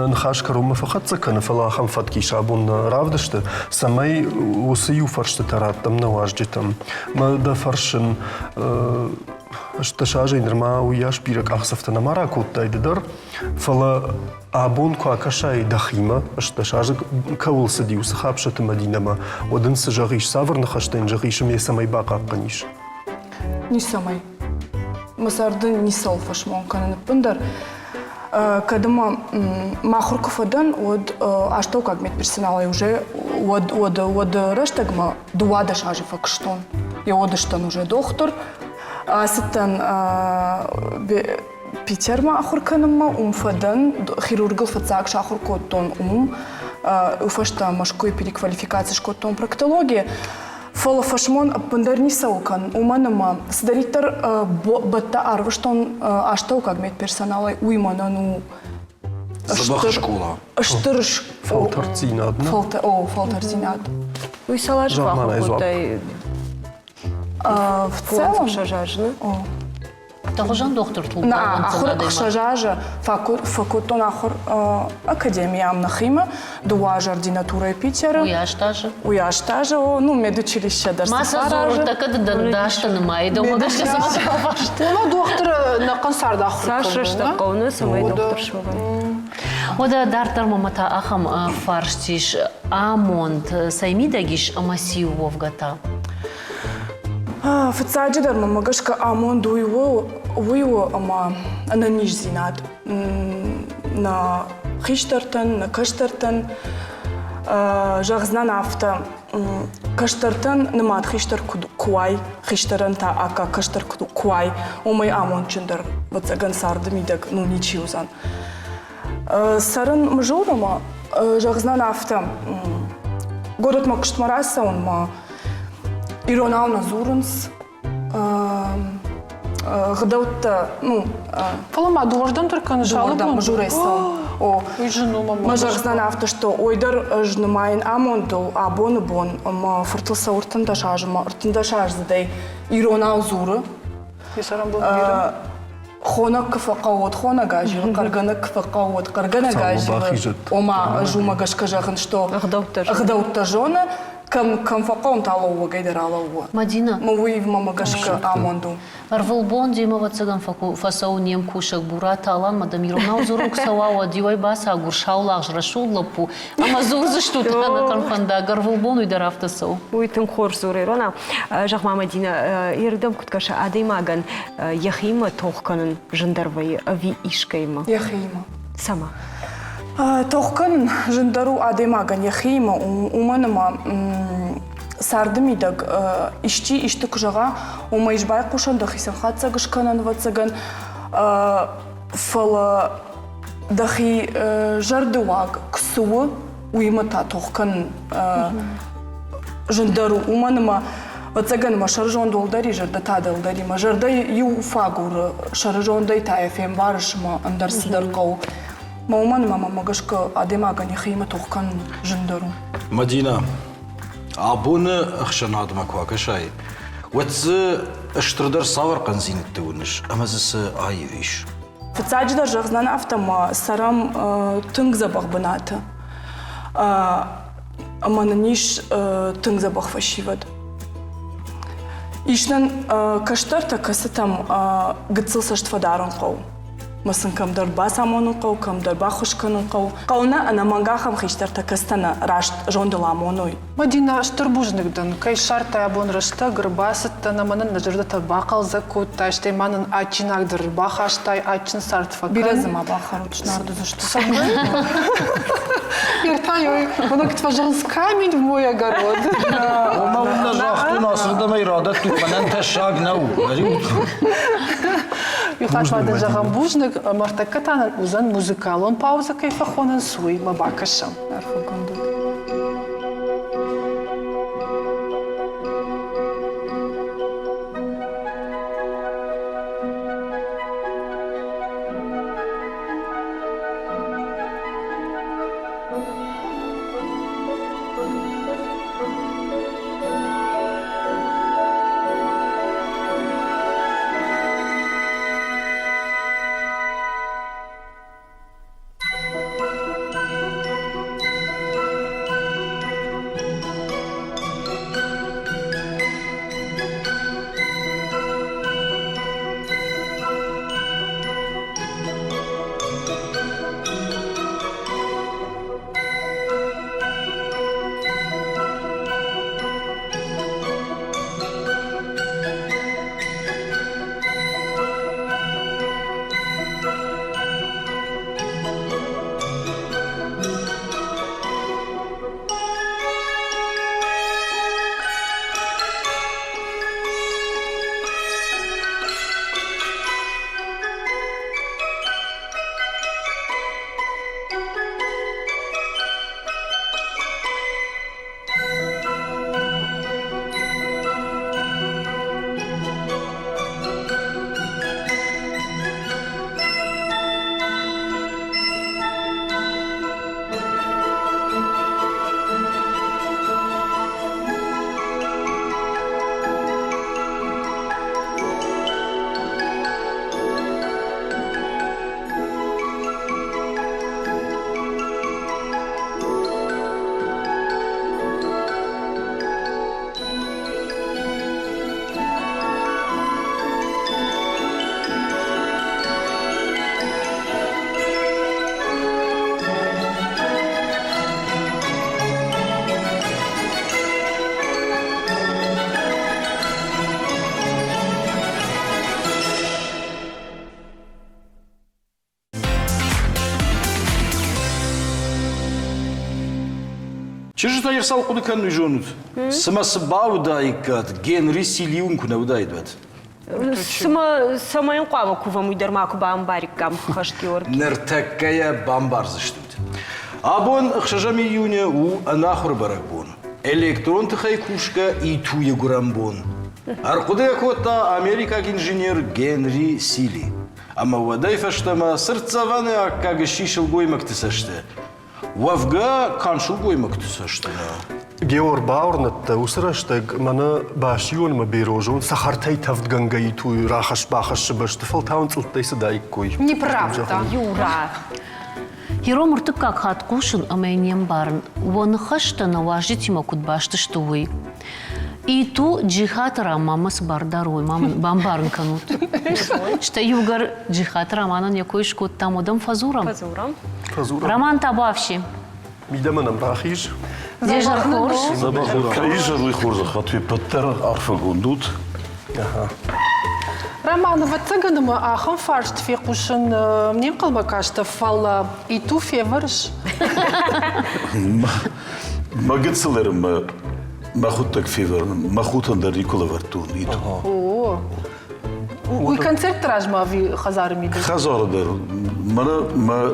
[SPEAKER 7] نخاش كرومة فقط سكن فلا خم فتكي شعبون رافدشت سمي وسيو فرشت ترات تم نواجدتم ما دا فرشن اشتشاجي نرما وياش بيرك أخسفتنا مرا كوت دايدر فلا أبون كواكشاي دخيمة اشتشاجك كول سدي وسخابشت مدينة ما ودن سجاغيش سافر نخاشتين جاغيش مي سمي باقا قنيش
[SPEAKER 10] Не самай. Масардын не сал фашмон кананы пындар. Кадыма махуркофадан от аштау как медперсонала уже от раштагма дуада шажи факштон. Я одыштан уже доктор. Асыттан Питерма ахурканымма умфадан хирургыл фацак шахуркоттон уфашта машкой переквалификация шкоттон проктология. Фола фашмон пандарни саукан уманыма сдаритер батта арвыштон аштау как медперсонала уймана ну
[SPEAKER 3] Забах школа.
[SPEAKER 10] Штырш
[SPEAKER 7] Фалтарцина одна.
[SPEAKER 10] Фалтарцинат.
[SPEAKER 8] Уйсалаш
[SPEAKER 7] Жахмана из
[SPEAKER 8] вахутай.
[SPEAKER 10] В целом
[SPEAKER 8] Шажажны.
[SPEAKER 9] Тағыжан доктор тұлпа.
[SPEAKER 10] На ахур шажажа факультон ахур академия амнахима дуажа ординатура Питера.
[SPEAKER 9] Уяштажы.
[SPEAKER 10] Уяштажа, ну медучилище даже.
[SPEAKER 9] Маса зору такады даштаны майда. Мадашты замасавашты.
[SPEAKER 6] Она доктор на консарда
[SPEAKER 8] Саша штақауны самай доктор шмаган.
[SPEAKER 9] Ода дартар мамата ахам фарштиш амонт саймидагиш амасию вовгата.
[SPEAKER 10] Фацаджидар мамагашка амон дуйво ама ананиш зинат на хиштартан на каштартан жагзнан афта каштартан намат хиштар куай хиштаран та ака каштар куай омай амон чиндар вацаган сардамидаг ну ничиузан сарын мжурама жагзнан афта город макштмараса он ма Иронал на Зурунс, гдаутта, ну,
[SPEAKER 6] Фалама дордан только на жалобу.
[SPEAKER 10] дордан мажурайсан. О, мажарзнан авто что ойдар жнамайн амондол абон, фортылса уртында шажыма, уртында шажзадай Иронал Зуры.
[SPEAKER 6] Исарам был
[SPEAKER 10] Хона кфақауот, хона гажи, каргана кфақауот, каргана гажи. Ома жума гашка жахын что гдаутта жона. Кам фақаун талауа гайдар алауа.
[SPEAKER 9] Мадина.
[SPEAKER 10] Мауив мамагашка амонду.
[SPEAKER 9] Арвылбон димава цыган фасау нем кушак бурата алан мадам Иронал Зуру ксауа дивай баса гуршаулах жрашул лапу. Ама зурзы что тана канфанда гарвылбон уйдар автосау.
[SPEAKER 8] Уйтым хор зур Ирона. Жахма Мадина ирдам куткаша адаймаган яхима тоққанын жындарвай ави ишкайма.
[SPEAKER 10] Яхима.
[SPEAKER 8] Сама.
[SPEAKER 10] Тоққан жындару адаймаган яхима уманыма сардымидаг ишті күжаға ома ишбай қошанда хисан қатса гышканан вацаган фала дахи жардуаг ксуы уймата тоққан жындару уманыма вацаган шаржон долдари жарда тадалдари жарда ю фагур шаржондай таяфем барышма андарсыдар қау Мауман мама магашка адемаган яхима тоққан жындару.
[SPEAKER 3] Мадина, абуны ахшанадма квакашай. Ватсы аштрдар савар канзинит туниш, амазысы айвиш.
[SPEAKER 10] Фацаджидар жагзнан автама сарам тынг забах баната. Амананиш тынг забах фашивад. Ишнан каштарта касатам гыцылсаш твадарон қау. Масын камдар бас амонын қау, камдар бахушканын қау. Қауна анамангахам хиштарта кастана рашт жондыла амоной.
[SPEAKER 6] Мадина штырбужныкдан, кай шарта абон рашта гырбасытта наманын нажырдата бақал закут, таштай манын ачинагдыр бахаштай ачин сартфакан.
[SPEAKER 10] Биразыма бахарут шнарды зашты.
[SPEAKER 6] Иртай, она к тважанс камень в мой огород.
[SPEAKER 3] Ома унна жахту насырдама ирада тупанан ташаг нау.
[SPEAKER 6] Юхат мада жаган бужнык, мартакатанын узан музыкалон пауза кайфахонын суй мабакашам.
[SPEAKER 10] Арфагонду.
[SPEAKER 3] Чижу-то ерсал куды канну жонут. Самасы баудайкат, Генри Силиун куна удайдват.
[SPEAKER 8] Самайын қуамы кувам уйдармаку бамбарик гам хашкиор.
[SPEAKER 3] Нертаккая бамбар заштут. Абон хшажами июня у анахур баракбон. Электрон тхай кушка и туя гурамбон. Аркуде кота Америка инженер Генри Сили. Ама вадай фаштама сырцаваны аккага шишил гоймак тысашты. Вавга каншул гоймак тысашты.
[SPEAKER 7] Геор Баурнатта усраштаг мана башион ма бирожон сахартай тавдганга иту рахаш бахаш баштфал таунцултай садайкой.
[SPEAKER 6] Неправда.
[SPEAKER 8] Юра.
[SPEAKER 9] Иро муртык как хат кушин амайнем барн. Вон хашта наважить ма куд башты что вы. И ту джихат рамамас бардаруй, маман бамбарн канут. Что югар джихат раманан якойш кот там одам фазурам.
[SPEAKER 8] Фазурам.
[SPEAKER 9] Роман табавши.
[SPEAKER 7] Мидаманам рахиш.
[SPEAKER 9] Дежар хорш.
[SPEAKER 5] Каижа лихурза хатви паттер арфа гундут.
[SPEAKER 6] Роман, вот цыганымы ахым фаршт фекушын мне кылба кашты фалла и ту феварш.
[SPEAKER 5] Магицелерим махуттак февер, махутан да Никола Вартун иту.
[SPEAKER 6] О. Уй концерт тражма ви хазары миды.
[SPEAKER 5] Хазардар, мана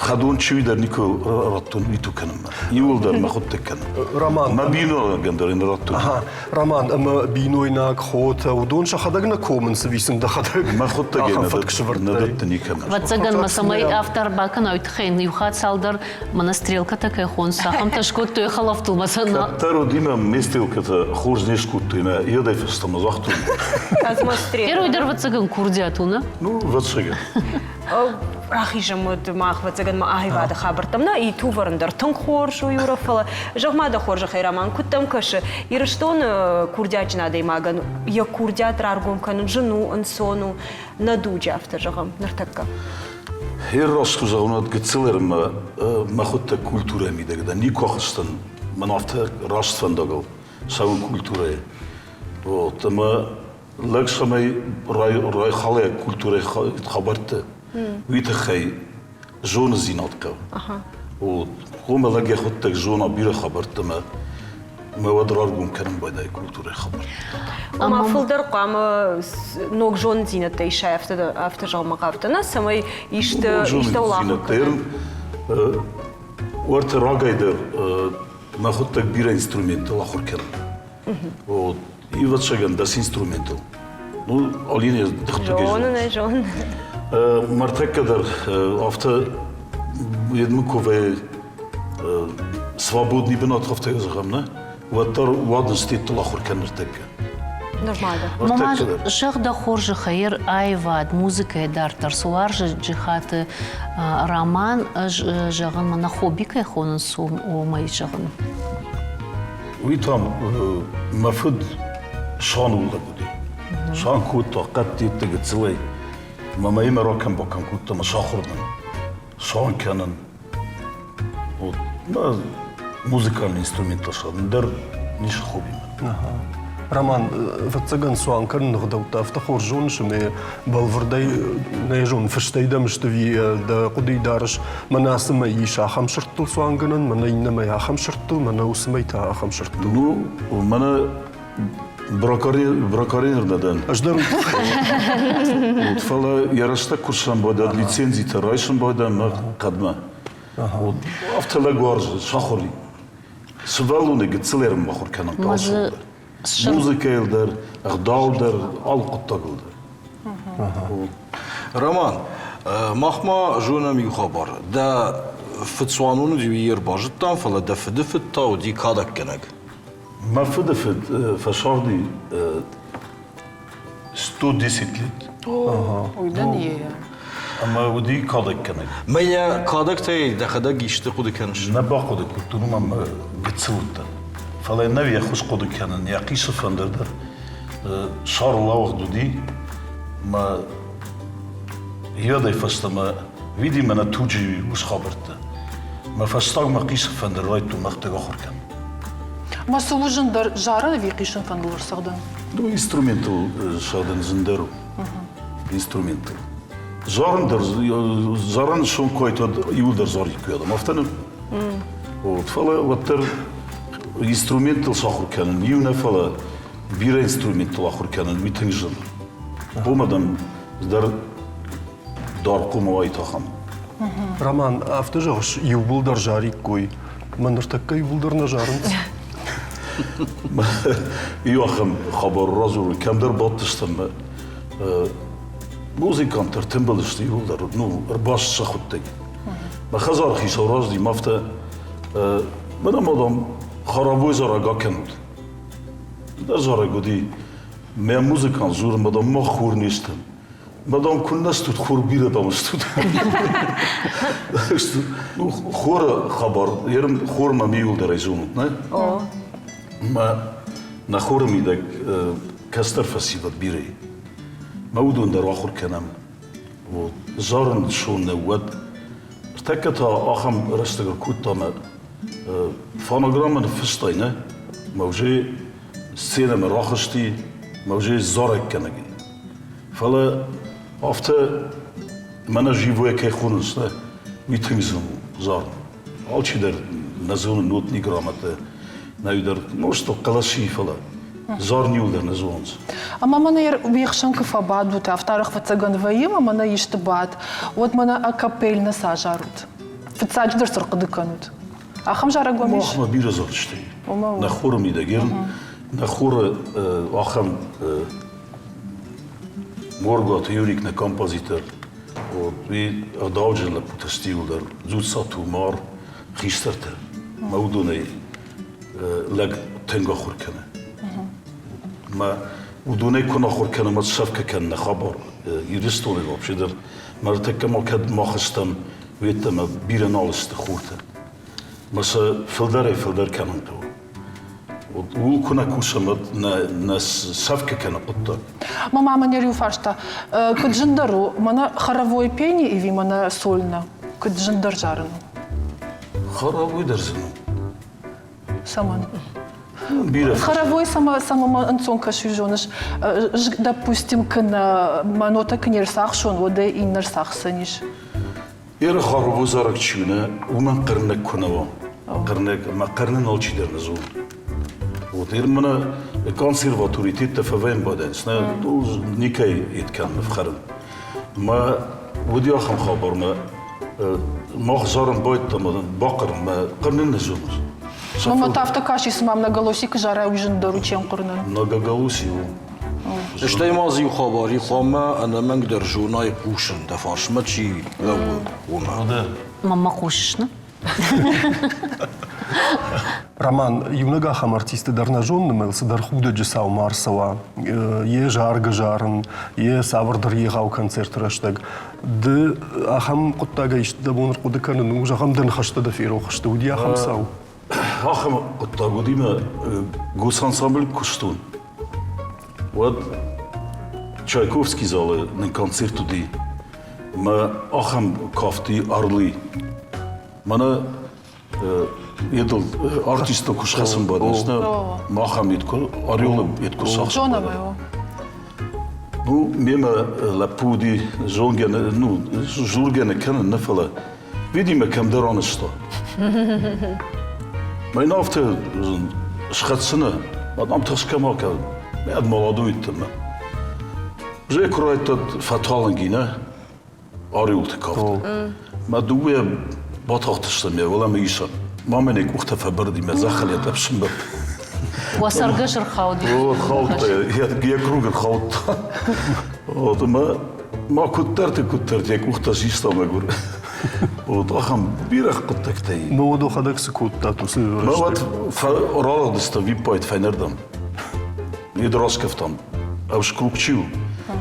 [SPEAKER 5] خدون چوی در نیکو راتون ایتو کنم یول در مخوت کنم
[SPEAKER 7] Роман.
[SPEAKER 5] ما بینو گندر این راتون
[SPEAKER 7] Ага, Роман, ама бинойнак хот, удон шахадагна комен свисен да хадаг.
[SPEAKER 5] مخوت گندر ندت نیکم
[SPEAKER 9] Вацаган масамай автор бакан ойтхейн юхат салдар мана стрелка такая хон сахам ташкот той халафтул масана.
[SPEAKER 5] Таро дима местилката хурз нешкут има ядай фестама захтун.
[SPEAKER 9] Первый дар вацаган курдиатуна.
[SPEAKER 5] Ну вацага.
[SPEAKER 8] Рахижам мах вацаган ма ахивада хабартамна и ту варндар тан хоршу юрафала. Жагма да хоржа хайраман куттам кашы. Ирштон курдячна даймаган я курдят раргом канун жену ансону надуджа автожагам нартакка.
[SPEAKER 5] Херраску заунат гцелерм махота культура мидагда никохстан манафта раствандагал саун культура. Вот ама лагшамай рай хале культура хабарта. ويتخي جون زيناتك. و هم لاقي خدتك جونا بير خبرت ما ودراركم كانوا بدأ كولتوري خبر.
[SPEAKER 8] أما فلدر قام نوك جون زينات إيشا أفتر جال مقافتنا سماي إيشتا ولاحو
[SPEAKER 5] زيناتير ورت راجايدر ما خدتك بير إنسترومنت الآخر كان. و يفتشجن داس إنسترومنتال. نو أوليني دخلت
[SPEAKER 8] جون.
[SPEAKER 5] Мартекадър авто едмукове свободни бенат авто захамна ватар вадности талахур канертека.
[SPEAKER 8] Нормально.
[SPEAKER 9] Мама жах да хоржа хайер айвад музыка дар тарсуаржа джихаты роман жаган мана хобби кай хонун сум о май жаган.
[SPEAKER 5] ويتام مفد شان ولا بدي شان كوت قد تجتسوي ما يما راكم بكم كنت مشاخرنا شان كانن ما موسيقال انسترومنتال شان در نيش خوبي
[SPEAKER 7] Роман, вацаган суанкан нагдаута автохор жон шме балвардай нежон фштайдам штви да куди дарш манасма иша хамшыртыл суанганан мана иннама я хамшыртыл мана усмайта хамшыртыл.
[SPEAKER 5] Ну, мана бракаринер надан.
[SPEAKER 7] Аждар.
[SPEAKER 5] Вот фала ярашта курсан бода лицензии тарайшан бода ма кадма. Вот автолагуарж шахори. Свалуны гцелерм бахур канан палшылдар. Музыка елдер, агдалдер, алқыттагылдер.
[SPEAKER 3] Роман, махма жонам юхабар. Да фитсуануну дивиер бажыттан фала да фидифит тау ди кадак кенек.
[SPEAKER 5] ما فدفت فشاردي 110 لت.
[SPEAKER 6] Ойдан ие.
[SPEAKER 5] أما ودي كادك كنك.
[SPEAKER 3] Меня кадак тай да хада гишты куды кенш.
[SPEAKER 5] نباقو دك كنتو ما قتسوتا. فلا النبي يخش قدك كان يقيس فندر در شار الله وغدو دي ما يدا يفستما ويدي منا توجي وش خبرته. ما فستاغ ما قيس فندر رايتو مختق آخر كان.
[SPEAKER 6] Ма сулужын дар жара ви кишын фандылыр сағдан.
[SPEAKER 5] Ну, инструментал шаден зендеру. Инструментал. Заран шон който иулдар зори кuyadam. Aftanın
[SPEAKER 11] Вот, фала вот тер инструментал сахур канен, юна фала бира инструментал ахур канен, митинжен. Бомадан дар кумавай тахам.
[SPEAKER 7] Роман, а в тоже уж юбулдар жарик кой. Мандар такая юбулдар на жаренц.
[SPEAKER 11] Иоахам хабар разур камдар баттыстан музыкантар тембелышты юлдар, ну баш сахуттай. Ма хазар хисо разди мафта منم آدم خرابوی زارا گاکند. در زارا گودی من موزیکان زور مدام ما خور نیستم. مدام کن نستود خور بیره بامستود. خور خبر یرم خور ما میول در ایزونت نه؟ ما نخور میدک کستر فسیبت بیره. ما ودون در آخر کنم و زارن شون نود. ارتکت آخم رستگر کودتام فانوگرام فستاینه موجه سینه مراخشتی موجه زارک کنگی فلا افته من جیوه که خونست میتونیم زار آلچی در نزون نوت نیگرامته نه در نوشت قلاشی فلا زار نیول در نزونز
[SPEAKER 6] اما من ویخشن که فباد بود افتارخ فتگان ویم اما نه یشت باد ود من اکاپل نساجارود فتساج در سرقد کنود آخم جارا گومیش
[SPEAKER 11] ما بیره زارشتی نخورم میدگیرن نخور آخم مورگات یونیک نه کامپوزیتر و وی داوجن لپوتستیو در زود ساتو مار خیسترته مودونه لگ تنگا خور کنه ما ودونه کنا خور کنه ما صفکه کنه نخبر یریستولی بابشه در مرتکه ما کد ما خستم ویتم بیره نالست خورته مثلا فلدر کنن تو و كنا كوسمت نسافك كنا قطة
[SPEAKER 6] ماما من يريو فاشتا كنت جندرو منا خرافوي بيني إيفي منا سولنا كنت جندر جارن
[SPEAKER 11] خرافوي درزنو
[SPEAKER 6] سامان
[SPEAKER 11] بيرا
[SPEAKER 6] خرافوي сама ما انتون كشوجونش допустим كنا منوتا كنيرساخ شون ودا إنرساخ سنيش
[SPEAKER 11] يرى خرافوي زارك تشونا ومن قرنك كنا قرنك ما قرن نالشي در نزول ودير منا الكونسيرفاتوريتي تفاهم بعدين سنا نيكاي يتكلم في خرم ما ودي أخم خبر ما خزارم بايت ما بقر ما قرن نزول
[SPEAKER 6] ماما تافتا كاشي سمام نغالوسي كجارا وجندرو چين قرنن
[SPEAKER 11] نغالوسي
[SPEAKER 3] اشتاي مازي خبري قامة أنا من قدر جوناي قوشن دفاش ما تشي وما
[SPEAKER 9] ماما قوششنا
[SPEAKER 7] Роман, юнага хам артисты дарнажон мэлс дар худа джесау Марсова, е жарга жарын, е саврдар егау концерт раштаг. Ды ахам куттага ишт да бонр куда каны ну жахам дан хашта да фиро хашта уди ахам сау.
[SPEAKER 11] Ахам куттага дима гос ансамбль куштун. Вот Чайковский залы на концерту ди. Ма ахам кафти арли. Мана едл артиста кушхасан бадасна махам итко орёл итко сахс
[SPEAKER 6] Джона моего
[SPEAKER 11] ну мема лапуди жонген ну журген кен нафала видимо кем даронста майн афте шхатсына адам ташкамака мед молодуйтма же кройтат фаталангина орёлт кафт ما دوبه با تاختشتم یا ولی میشم ما من یک وقت فبردی مزخل یاد بشم بب
[SPEAKER 9] وسرقشر خاودي
[SPEAKER 11] خاوت یا کروگر خاوت و ما کترت یک وقت زیستم اگر و داخم بیرخ قطعتی
[SPEAKER 7] Ну до хадак секунд тату се.
[SPEAKER 11] ما وقت راه دسته وی پایت فنردم ید راست کفتم اوش کروکچیو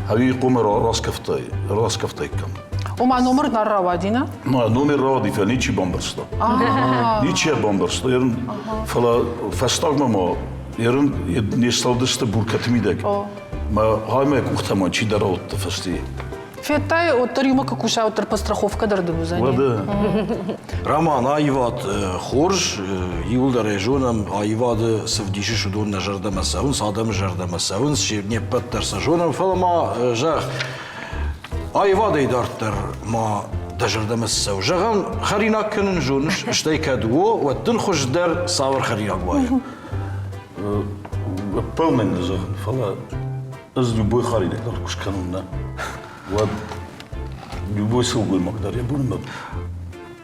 [SPEAKER 11] هایی قوم راست کفتای کم
[SPEAKER 6] وما номер на равадина
[SPEAKER 11] номер ради фа ничи бомберста. Ничи бомберста. Ерн фала фастагма ма ерн несталдыста буркатмидек. Ма хайме кухтама чи дараут фасти.
[SPEAKER 6] фетай от рима какуша от постраховка дардыну за
[SPEAKER 11] Вада.
[SPEAKER 3] Роман айват хорж юлдар ежонам айвады сывдиши шудон на жардама саун садам жардама саун не паттар сажонам фалама жах Айвады идартыр ма دجردم السو جغم خرينا كنن جونش اشتيكا دو وتنخش در صاور خرينا قوايا
[SPEAKER 11] Пълмен да захн, фала, аз любой хари не дар куш канунна. Вад, любой сыл гой мақдар, я буны мъд.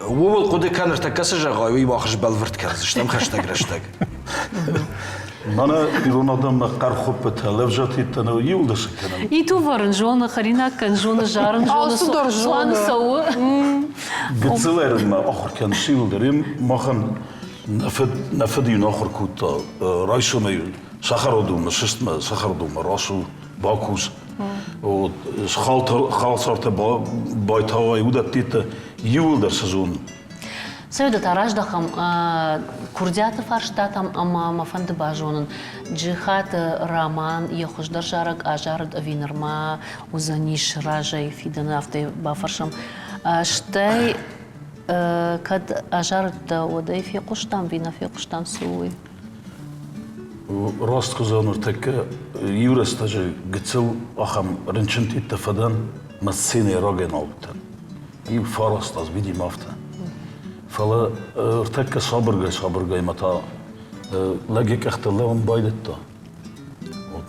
[SPEAKER 3] وول قد كان ارتكس جغاوي واخش بالفرت كرزش تم خشتك رشتك
[SPEAKER 11] Мана ирон адам қар хоппета, левжати тана юл да се канам.
[SPEAKER 9] И ту върн жона харина кан жона жарен жона суан сау.
[SPEAKER 11] Гцелерен ма ахор кан шилдерим, махан нафад юн ахор кута, райшо ме сахародум, шестма сахародум, расу, бакус. От халсарта байтава юда тита юл да сезон.
[SPEAKER 9] Съюдът раждахам курдята фарштатам ама мафанды бажонын джихата роман яхождар жарак ажард авинерма узаниш ражай фиден авте бафаршам штай кад ажард одай фи куштам вина фи куштам суй
[SPEAKER 11] راست كزانور تك يورستاج قتل أخم رنشنتي تفدان مسيني راجع نالتن يو فارست از بيدي مافتا فلا ارتك صبر جاي متى لقيك اختلاهم بايدتا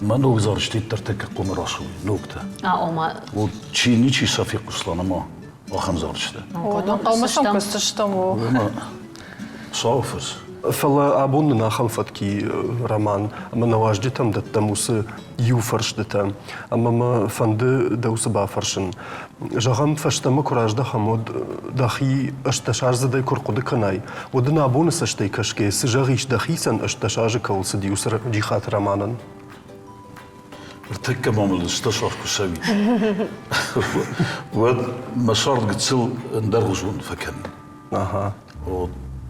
[SPEAKER 11] ما نوزار شتيت ترتك قوم راسوي نوكتا
[SPEAKER 9] أما
[SPEAKER 11] وتشيني شي صافي قصلانا ما أخم زارشتا
[SPEAKER 6] قومشام كستشتمو
[SPEAKER 11] صافرس
[SPEAKER 7] فلا أبون ناخم فتكي رمان أما نواجدي تم دتا موسى يوفرش دتا أما ما فند دوس بافرشن جاهم فشتم كراج ده خمود دخي اشتشار زدي كرقد كناي ودنا أبون سشتي كشكي سجاغيش دخي سن اشتشاج كول سديوسر جيخات رمانا
[SPEAKER 11] ارتكا مامل استشعر كساوي ود مسار قتسل ندرغزون فكن
[SPEAKER 7] أها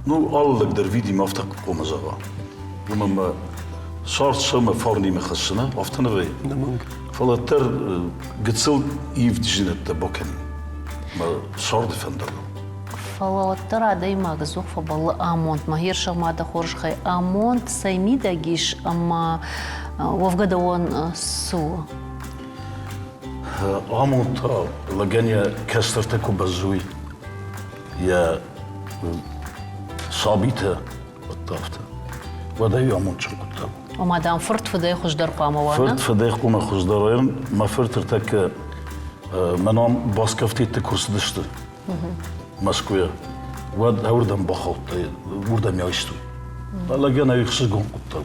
[SPEAKER 11] نو الله در فيدي ما افتك قوم زغا وما صارت سما فارني مخسنا افتنا في فلا تر قتسل يف جنت بوكن ما صارت فندق
[SPEAKER 9] فلا ترى دايما غزوخ فبالله امونت ما هيرش ما دخورش خي امونت سايمي داجيش اما وفقدون سو
[SPEAKER 11] امونت لغانيا كسرتكو بزوي يا صابيته الطافته وده يومون شو قلت
[SPEAKER 9] وما دام فرت فداي خوش در قامه وانا
[SPEAKER 11] فرت فداي قوم خوش درين ما فرت ارتك منام باسكفتي تكورس دشت مسكويا ود اوردم بخوت وردم يعيشتو والله جانا يخشجون قلت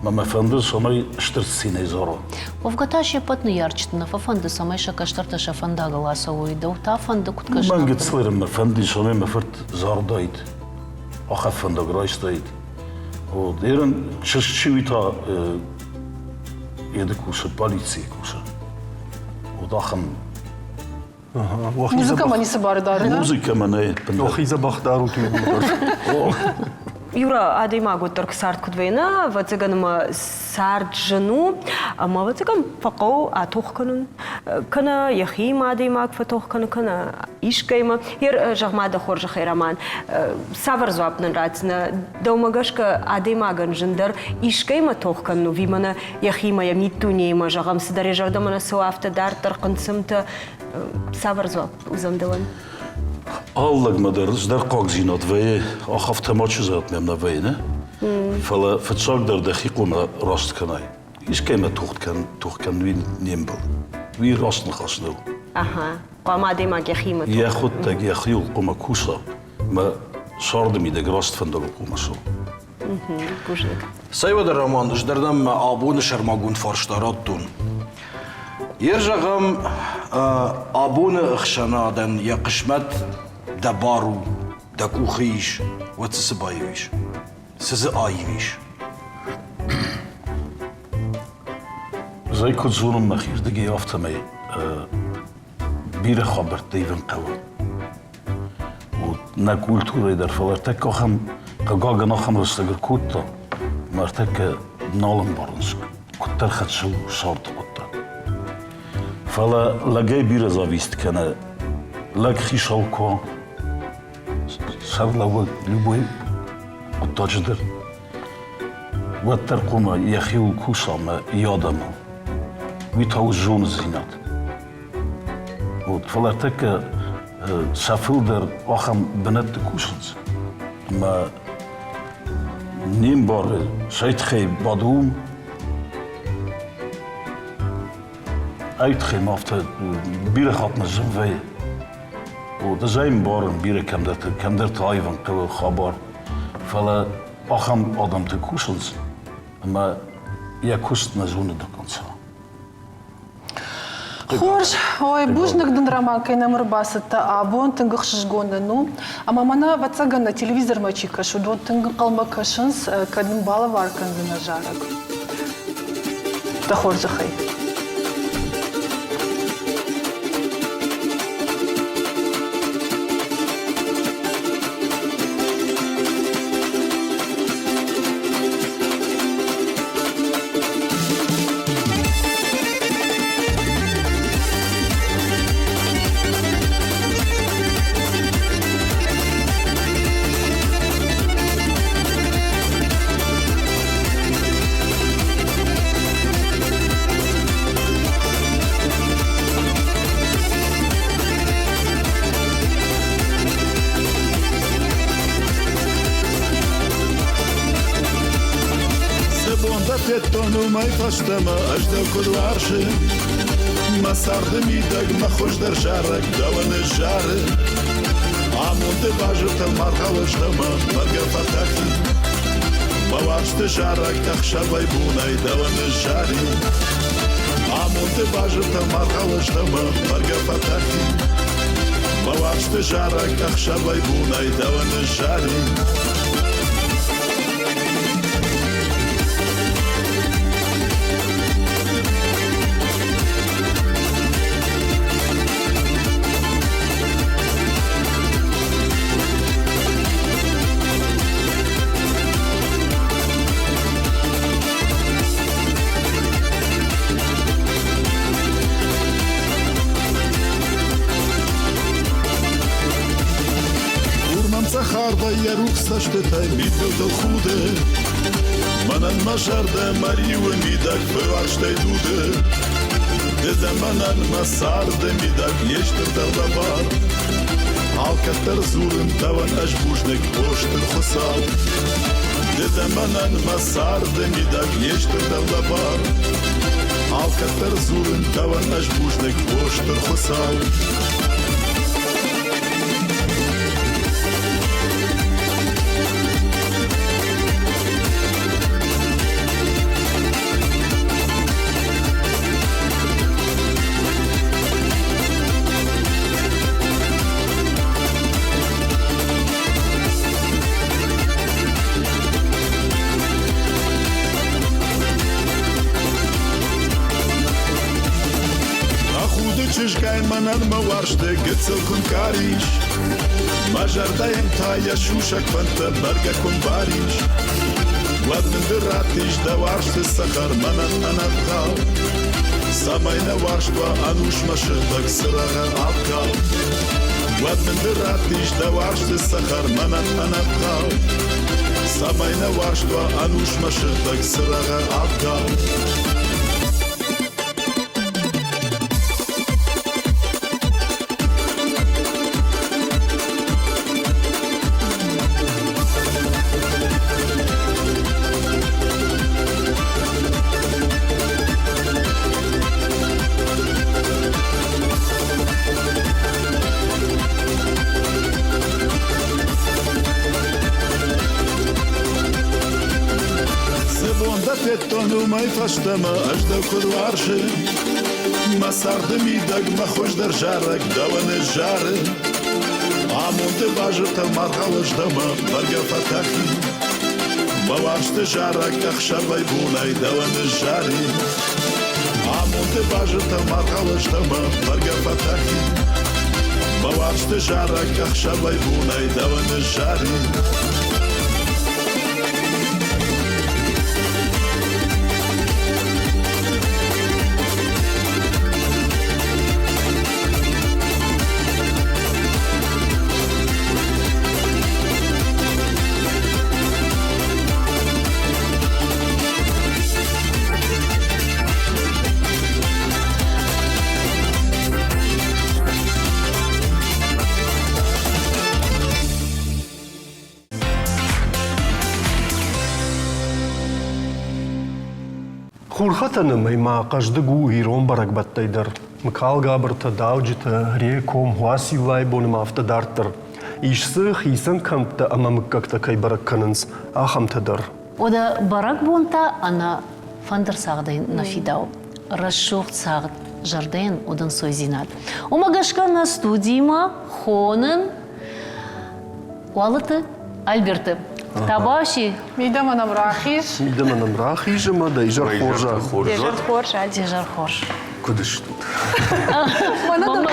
[SPEAKER 11] ما فندل سماي اشترت سيني زارو
[SPEAKER 9] وفقتاش يبطن يارجتنا ففند سماي شكشترت شفندا غلاسوي دو تا فند كنت كشنا
[SPEAKER 11] ما قلت صير ما فندي سماي ما فرت زار دايت أخاف فندق رايس دايت وديرن شويتا يدكوسا باليتسي كوسا وداخم
[SPEAKER 6] موسيقى ماني سبار دارنا
[SPEAKER 11] موسيقى ماني
[SPEAKER 7] وخيزة بختارو تيو
[SPEAKER 8] Юра, адай магу только сарт кудвейна, вацыганыма сарт жену, ама вацыган пақау атухканын, кана яхим адай маг фатухканы кана ишкайма, ер жағмада хоржа хайраман, савар зуапнын рацына, даумагашка адай маган жындар ишкайма тухкану, вимана яхима ямитту нейма, жағам сыдаре жағдамана суафта дар тарқынсымта, савар зуап узамдылан.
[SPEAKER 11] Аллах мадерс дар قاقزينات وی آخفت ماچ زاد میم نوی نه فلا فتشاق در دقیقو ما راست کنای ایش که ما توخت کن وی نیم بل وی راست نخواست نو
[SPEAKER 8] قام عدی ما گخیمت
[SPEAKER 11] یا خود تگ یا خیول قوم کوسا ما شاردمی دگ راست فندق قوم سو
[SPEAKER 3] سيود الرمان دردم آبون شرماگون فارشتاراتون يرجعم آبون اخشنادن يا قشمت دبارو دكوخيش وتسبايويش سز آيويش
[SPEAKER 11] زي كنت زونم مخير دقي افتمي بير خبر ديفن قوة ونقول توري در فلرتك اخم قاقا نخم رستقر كوتا مرتك نالم بارنسك كتر خدشو صارت قطة فلا لقاي بير زاويست كان لك خيشال كوان سر لو لبوي قطة جدر وتر قوما يخيو كوسا ما يادما ويتاو جون زينات فلرتك Safilder acham benet de kussens. Maar neembare zeitge badum uitgem of de bier gaat naar zijn vee. O, de zijn baren bier kan dat hij van te gabar. Vele acham adam te kussens. Maar ja kust na zone de kansa.
[SPEAKER 6] Хорш, ой, бужник дын рамакай намыр басыты абон тыңгық шыжгонды, ну. Ама мана ватсагана телевизор мачи кашу, дон тыңгы қалма кашынс, кадын балы варканды на жарак. Та хоржы хай.
[SPEAKER 12] Тonu mai fastama ajda kudvarshi Masardı midag ma xoş der jarrak davanı jarı Amunde bajırta marhalaştama marga fataki Mavaştı jarrak taxşabay bunay davanı jari Amunde bajırta marhalaştama marga fataki Mavaştı jarrak taxşabay bunay davanı jari Сахарда я рук саштетай мидел до худе Манан мажарда марива мидак бываштай дуде Деда манан масарда мидак ештер дарлабар Алкаттар зурын таван аш бужнек оштер хосал Деда манан масарда мидак ештер дарлабар Алкаттар зурын таван аш бужнек оштер хосал Манан маварште гецел кун кариш Мажардаем тая шушак ванта барга кун бариш Ладмен дыратиш да варште сахар манан анадгал Самай на варшва ануш машырдак сырага алкал Ладмен дыратиш да варште сахар манан анадгал Самай на варшва ануш машырдак сырага алкал Тonu mai fastama ajda kudvarshi Masardı midag ma xoş der jarrak davanı jarı Amunde bajırta marhalaştama barga fataki Mavaştı jarrak taxşabay bunay davanı jari Amunde bajırta marhalaştama barga fataki Mavaştı jarrak taxşabay bunay davanı jari
[SPEAKER 7] Хурхатаны майма каждыгу ирон барак баттайдар. Мкал габарта дауджита реком хуаси лайбоным автодартар. Ишсы хисан камта амамык как-то кай барак канынс ахамтадар.
[SPEAKER 9] Ода барак бонта ана фандер сагдайн нафидау. Расшух сагд жарден одан сойзинат. Омагашка на студима хонын уалыты Альберты. Табаши.
[SPEAKER 6] Мидаманам рахиш.
[SPEAKER 7] Мидаманам рахиш, да и жар хоржа.
[SPEAKER 8] Дежар хорж, а
[SPEAKER 9] Дежар хорж.
[SPEAKER 11] Куда ж тут?
[SPEAKER 6] Мана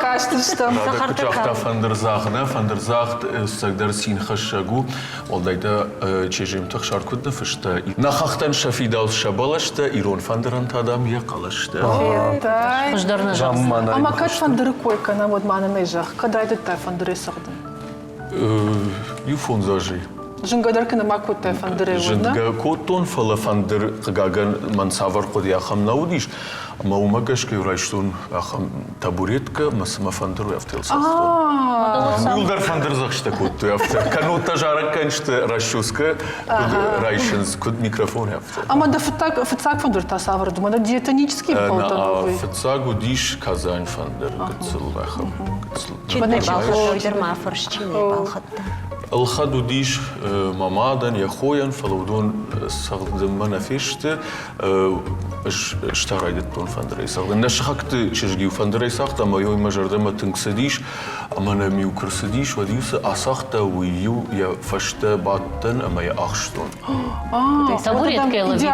[SPEAKER 6] каштырштам.
[SPEAKER 13] Кучахта фандерзахт сагдар син хашагу олдайда чежим тахшар кудда фышта. Нахахтан шафидал шабалашта ирон фандеран тадам якалашта.
[SPEAKER 9] Хождарна
[SPEAKER 6] жаммана. Ама кат фандер койка на вот мана нежах. Кадайда тай фандеры сагдан.
[SPEAKER 13] Юфон зажи.
[SPEAKER 6] Жынгадарка на макут тай фандеры водна.
[SPEAKER 13] Жынга котон фала фандер гаган мансавар куди ахам наудиш. Ама умагашка юрайштун ахам табуретка масама фандеру яфтелсаст. Юлдар фандерзахшта кутту яфтел. Канута жараканшта расчуска райшенс куд микрофон яфтел.
[SPEAKER 6] Ама да фицак фандер тасавар дума да диетонический полтановый.
[SPEAKER 13] Фицагу диш Казань фандер гцл ахам.
[SPEAKER 8] Чине балхат ойдер мафарш чине балхат.
[SPEAKER 13] الخدو ديش مامادن يا خويا فلودون صغد منا فيشت اشترايدتون فندري صغد نشخكت شجيو فندري صغد اما يوم ما جردما تنكسديش اما انا ميو كرسديش وديوس اصغت ويو يا فشت باتن اما يا اخشتون
[SPEAKER 9] табурет кэлэви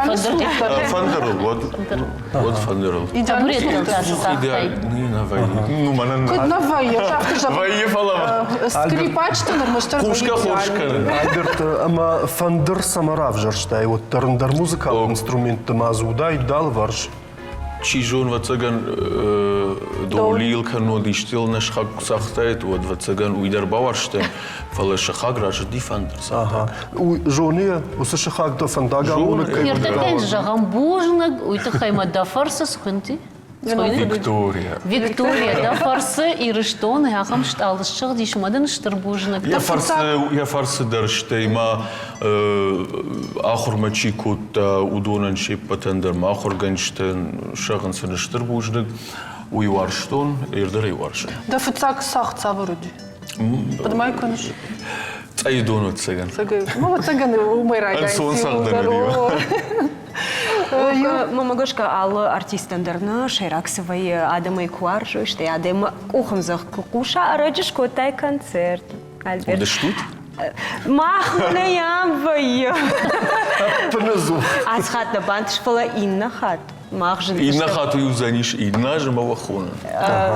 [SPEAKER 13] فندرل ود فندرل
[SPEAKER 9] табурет кэлэви
[SPEAKER 13] не навай ну манан
[SPEAKER 6] Куд навай шахты
[SPEAKER 13] вай фала
[SPEAKER 6] скрипач-то нормастар.
[SPEAKER 7] Альберт, ама фандер самарав жарштай, вот тарндар музыкал инструмент мазуда и дал варш.
[SPEAKER 13] Чижон вацаган доулил кано диштил нашхак сахтайт вот вацаган уйдар баварштен фала шахаг раш ди фандер.
[SPEAKER 7] Ага. У жоне усы шахаг до фандага муна кай.
[SPEAKER 9] Ертекен жагам бужнаг уйта хайма да фарса схынти.
[SPEAKER 13] Виктория.
[SPEAKER 9] Виктория, да фарсы и рыштон, и ахам шталышчық дейшмадан штырбужнак.
[SPEAKER 13] Я фарсы дарштейма ахур чикутта удонан шеппатандер махур ганштен шагынсын штырбужнак уйварштон ердер уйваршын.
[SPEAKER 6] Да фицак сахт саваруди. Подмай конш.
[SPEAKER 13] Цайдону цыган.
[SPEAKER 6] Ну вот цыган умирай.
[SPEAKER 13] Ансон сахдан.
[SPEAKER 8] Мамагошка ал артистандерны шераксывай адамы куаржу, что адам ухымзах куша арачыш котай концерт. Альберт.
[SPEAKER 13] Да что?
[SPEAKER 8] Махмана ямвай.
[SPEAKER 7] Пназу.
[SPEAKER 8] Асхатна бантшфала инна хат.
[SPEAKER 13] Инна хату юзаниш инна жмавахона.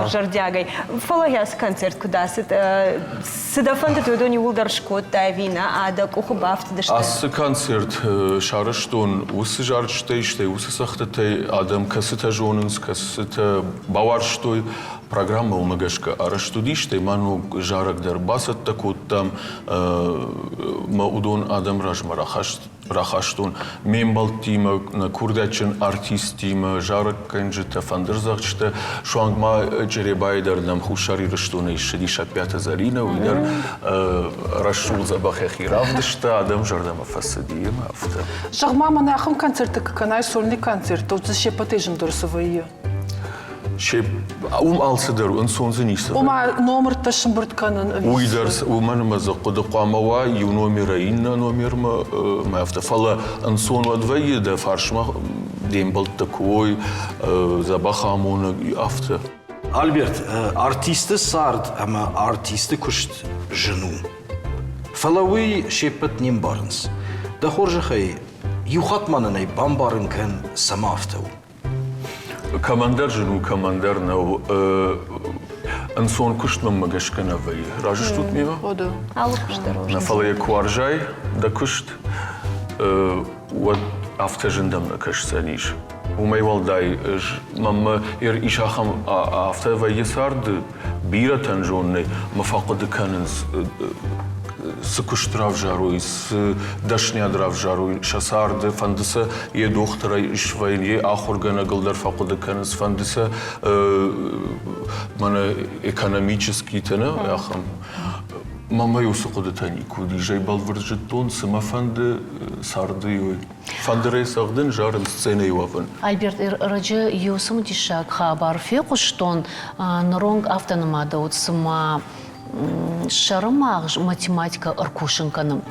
[SPEAKER 8] Жардягай. Фалагяс концерт куда сыдафанта тудони улдаршкот тайвина, ада кухубафт дашта.
[SPEAKER 13] Ас концерт шарыштон усы жарчтейштэй, усы сахтатай адам касыта жонынс, касыта баварштой программа умагашка араштудиштэй ману жарак дар басат такут там маудон адам ражма рахаштон мембалтима на курдачын артистима жарак канжыта фандырзахчта шуангма джеребайдар нам хушари раштона ишдиша пята зарина уйдар рашул забахахи равдышта адам жардама фасадиема авто.
[SPEAKER 6] Жагмама на ахым концерты каканай сольный концерт, то за щепатежен дорсовые.
[SPEAKER 13] Шеп алсыдар инсонзы нишсыдар.
[SPEAKER 6] Ума номер ташым бұртканын.
[SPEAKER 13] Уйдарс уманма зақуды қамава ю номера инна номерма мафта фала инсон вадвайы да фаршма дембалт такой забахамона авто.
[SPEAKER 3] Альберт, артисты сард, ама артисты кушт жену. Фалауи шепет ним барнс. Да хоржахай юхатмананай бамбарын кан самафтау.
[SPEAKER 13] Командар жену командар нау инсон кушт мамагашка навай. Ражыш тут мива?
[SPEAKER 6] Ода.
[SPEAKER 8] Алу куштар.
[SPEAKER 13] На фалая куаржай да кушт вот автожендам на кашсаниш. Умайвалдай мама ишахам автовай сард бира танжонны мафақады канынс сыкуштрав жаруй, с дашнядрав жаруй, шасарды фандыса е доктора ишвайн, е ахургана галдар фақуды канынс фандыса мана экономический тена яхам Мама юсуқудатани куди жайбал выржитон самафанды сарды фандерей сагдын жарын сцены юван.
[SPEAKER 9] Альберт раджа юсум тишак хабар фекуштон нронг автономада от сама шарамагж математика аркушинканым.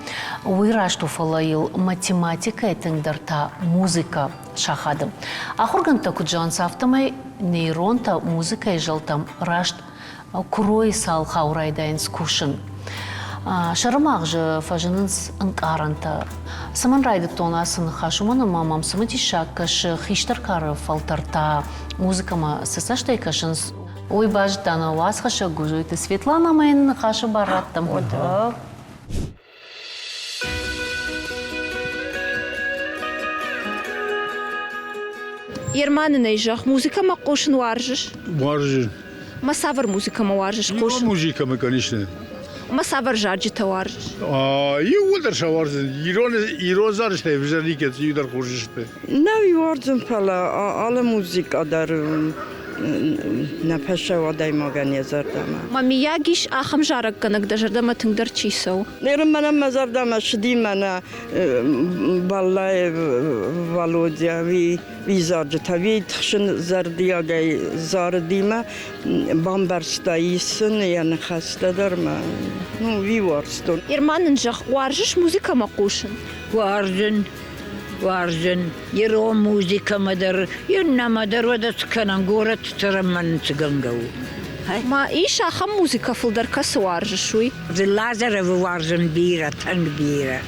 [SPEAKER 9] Уйрашту фалаил математика этингдарта музыка шахадым. Ахурганта куджан сафтамай нейронта музыка и жалтам рашт курой сал хаурайдайн скушин. Шарамагж фажинынс анкаранта. Саман райды тонасын хашумана мамам саматишак каш хиштаркар фалтарта музыкама сысаштай кашынс. Ой, баждана, вас хаша гужуйте. Светлана майн хаша бараттам.
[SPEAKER 14] Ерманина ижах, музыка ма кошын варжиш?
[SPEAKER 15] Варжиш.
[SPEAKER 14] Масавар музыка ма варжиш кошын?
[SPEAKER 15] Музыка ма, конечно.
[SPEAKER 14] Масавар жарджита варжиш?
[SPEAKER 15] И удар шаваржин. Ирон зарыштай, вжарникет, юдар хожиштай.
[SPEAKER 16] Нави варжин пала, але музыка дар... نپشه وادای ماگانی زردم.
[SPEAKER 14] مامی یکیش آخم جارک کنک دژردم تندر چیسو.
[SPEAKER 16] نیرم منم مزردم شدی من بالای والودیا وی زارد تاوی تخشن زردیا گی زاردیم بامبرستاییسن یعنی خسته درم. نو وی وارستون.
[SPEAKER 14] ایرمانن جخ وارجش موزیکا مقوشن.
[SPEAKER 17] وارجن يرو موسيقى مدر ينا مدر ودت كان غورت ترمن تغنغو
[SPEAKER 14] ما ايش اخم موسيقى فلدر كس وارج شوي
[SPEAKER 17] زلازر وارجن بيرة تنگ بيرة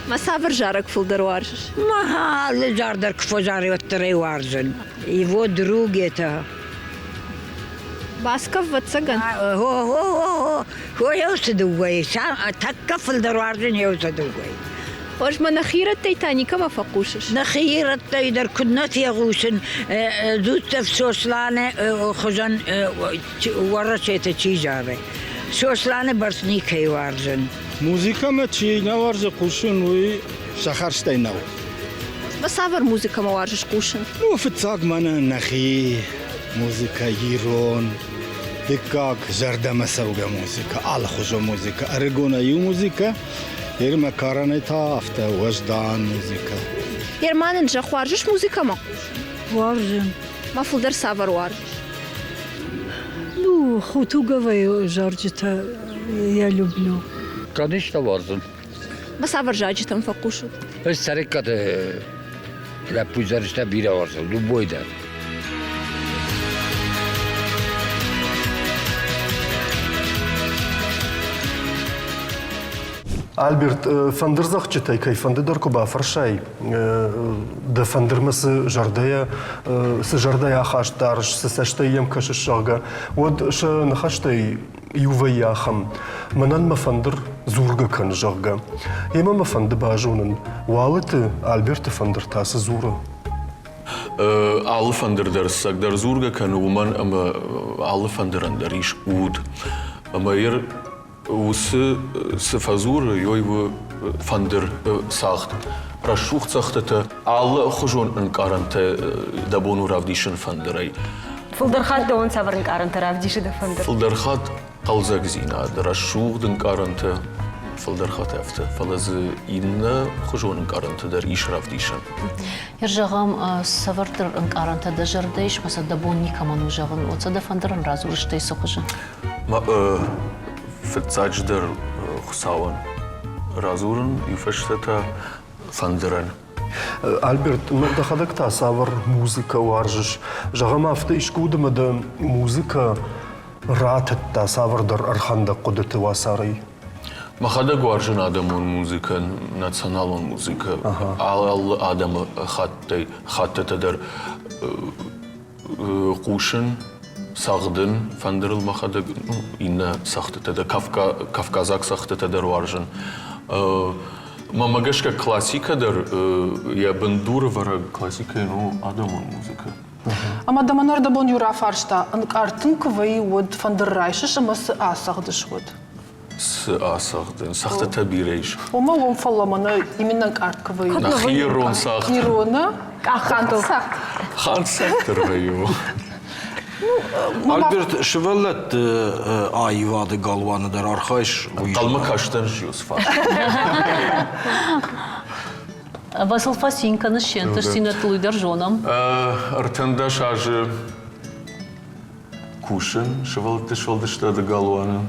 [SPEAKER 14] ما سافر جارك فلدر وارج
[SPEAKER 17] ما هال جاردر كفوزاري وتري وارجن يفو دروغيتا
[SPEAKER 14] باسكف وتسجن
[SPEAKER 17] هو يوسدوي تك فلدر وارجن يوسدوي
[SPEAKER 14] وش ما نخيرة تيتانيكا ما فقوشش
[SPEAKER 17] نخيرة تيدر كنت يغوشن دوت في سوسلانة خزن ورشيت تيجاري سوسلانة برسني كي وارجن
[SPEAKER 15] موسيقى ما تشي نوارز قوشن وي سخرستي نو
[SPEAKER 14] ما سافر موسيقى ما وارجش قوشن
[SPEAKER 15] نو في التاق مانا نخي موسيقى يرون دكاك زردة سوغا موسيقى على خزو موسيقى أرغونا يو موسيقى يرمى كارانيتا أفتا وجدان موسيقى
[SPEAKER 14] يرمانن جخ وارجش موسيقى ما
[SPEAKER 16] وارجن
[SPEAKER 14] ما فلدر سافر وارجش
[SPEAKER 16] Ну, хутугавай жарджита я люблю.
[SPEAKER 18] Конечно, варзан.
[SPEAKER 14] ما سافر جاجتم فقوشو
[SPEAKER 18] بس سرقة لا بوزارشتا بيرا وارزان любой да.
[SPEAKER 7] Альберт, фандырзах читай, кай фандыдар куба фаршай. Да фандырмасы жардая, с жардая хаштарш, с саштаем кашишага. Вот ша нахаштай юваяхам. Манан мафандыр зурга кан жага. Ема мафанды бажунын. Уалыты Альберт фандыр тасы зура.
[SPEAKER 13] Alle фандырдар сагдар зурга кан уман, ама alle фандырандар иш уд. Ама ер Усы сфазур йойву фандер сахт. Рашух сахтата алла хожон анкаранте дабону равдишен фандерай.
[SPEAKER 8] Фулдерхат да он савар анкаранте равдише да фандер.
[SPEAKER 13] Фулдерхат қалзак зина, рашух данкаранте фулдерхат афта. Фалазы инна хожон анкаранте дар иш равдишен.
[SPEAKER 9] Ержагам савартер анкаранте да жардеш маса дабон никаман ужаган. Оца да фандеран разурыштай сохожа. فتساجدر خساون رازورن يفشتها فندرن
[SPEAKER 7] Альберт, мы доходок та савар музыка варжиш. Жагама авто ишкуда мада музыка ратет та савар дар арханда кудыты васарай.
[SPEAKER 13] Махада гваржин адамун музыка, националун музыка. Ал адам хатта дар кушин сагдын фандерл махада инна сахтата да кавказак сахтата дар варжин мамагашка классика дар я бандура вара классика ну адамун музыка
[SPEAKER 6] Ама да манар да бон юра фаршта артын квай вот фандер райшиш ама с асагдыш вот
[SPEAKER 13] с асагдын сахтата бирейш
[SPEAKER 6] Ома он фалламана именно арт квай
[SPEAKER 13] нахирон сахт
[SPEAKER 6] Нирона
[SPEAKER 8] Хан
[SPEAKER 6] сахт
[SPEAKER 13] хан сахтыр ваю
[SPEAKER 3] Ալբերտ շվելլետ այվադը գալվանը դար արխայշ
[SPEAKER 13] Qalma kaçtan Yusuf.
[SPEAKER 9] Վասıl ֆասինքը նշեն, տշտինը տլույդար ժոնում։
[SPEAKER 13] Արտանդա շաժը կուշն, շվալտը շվալդշտա դը գալուանը,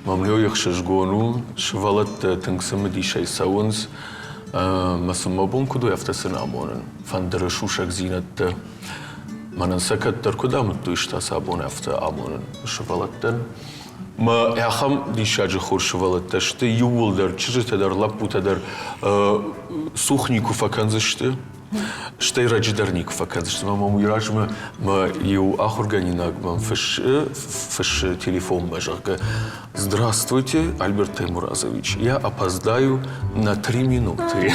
[SPEAKER 13] մամլյո եղշժգոնու, շվալտ տնքսմը դիշայ սավունց, մասմաբուն կուդու եվտասն ամոնն, վանդրը շուշակ զինատը, մանանսակատ տրկուդամը դույշտա սաբուն եվտա ամոնն, շվալտտն, Mă iaham dișage horșuvalătă, știi, iul dar ce dar laputa dar suhnicu făcând știi, știi răgidarnic făcând știi, mă uiraș mă eu ahorganinag mă фыш телефон мажарка. Здравствуйте, Альберт Таймуразович. Я опоздаю на 3 минуты.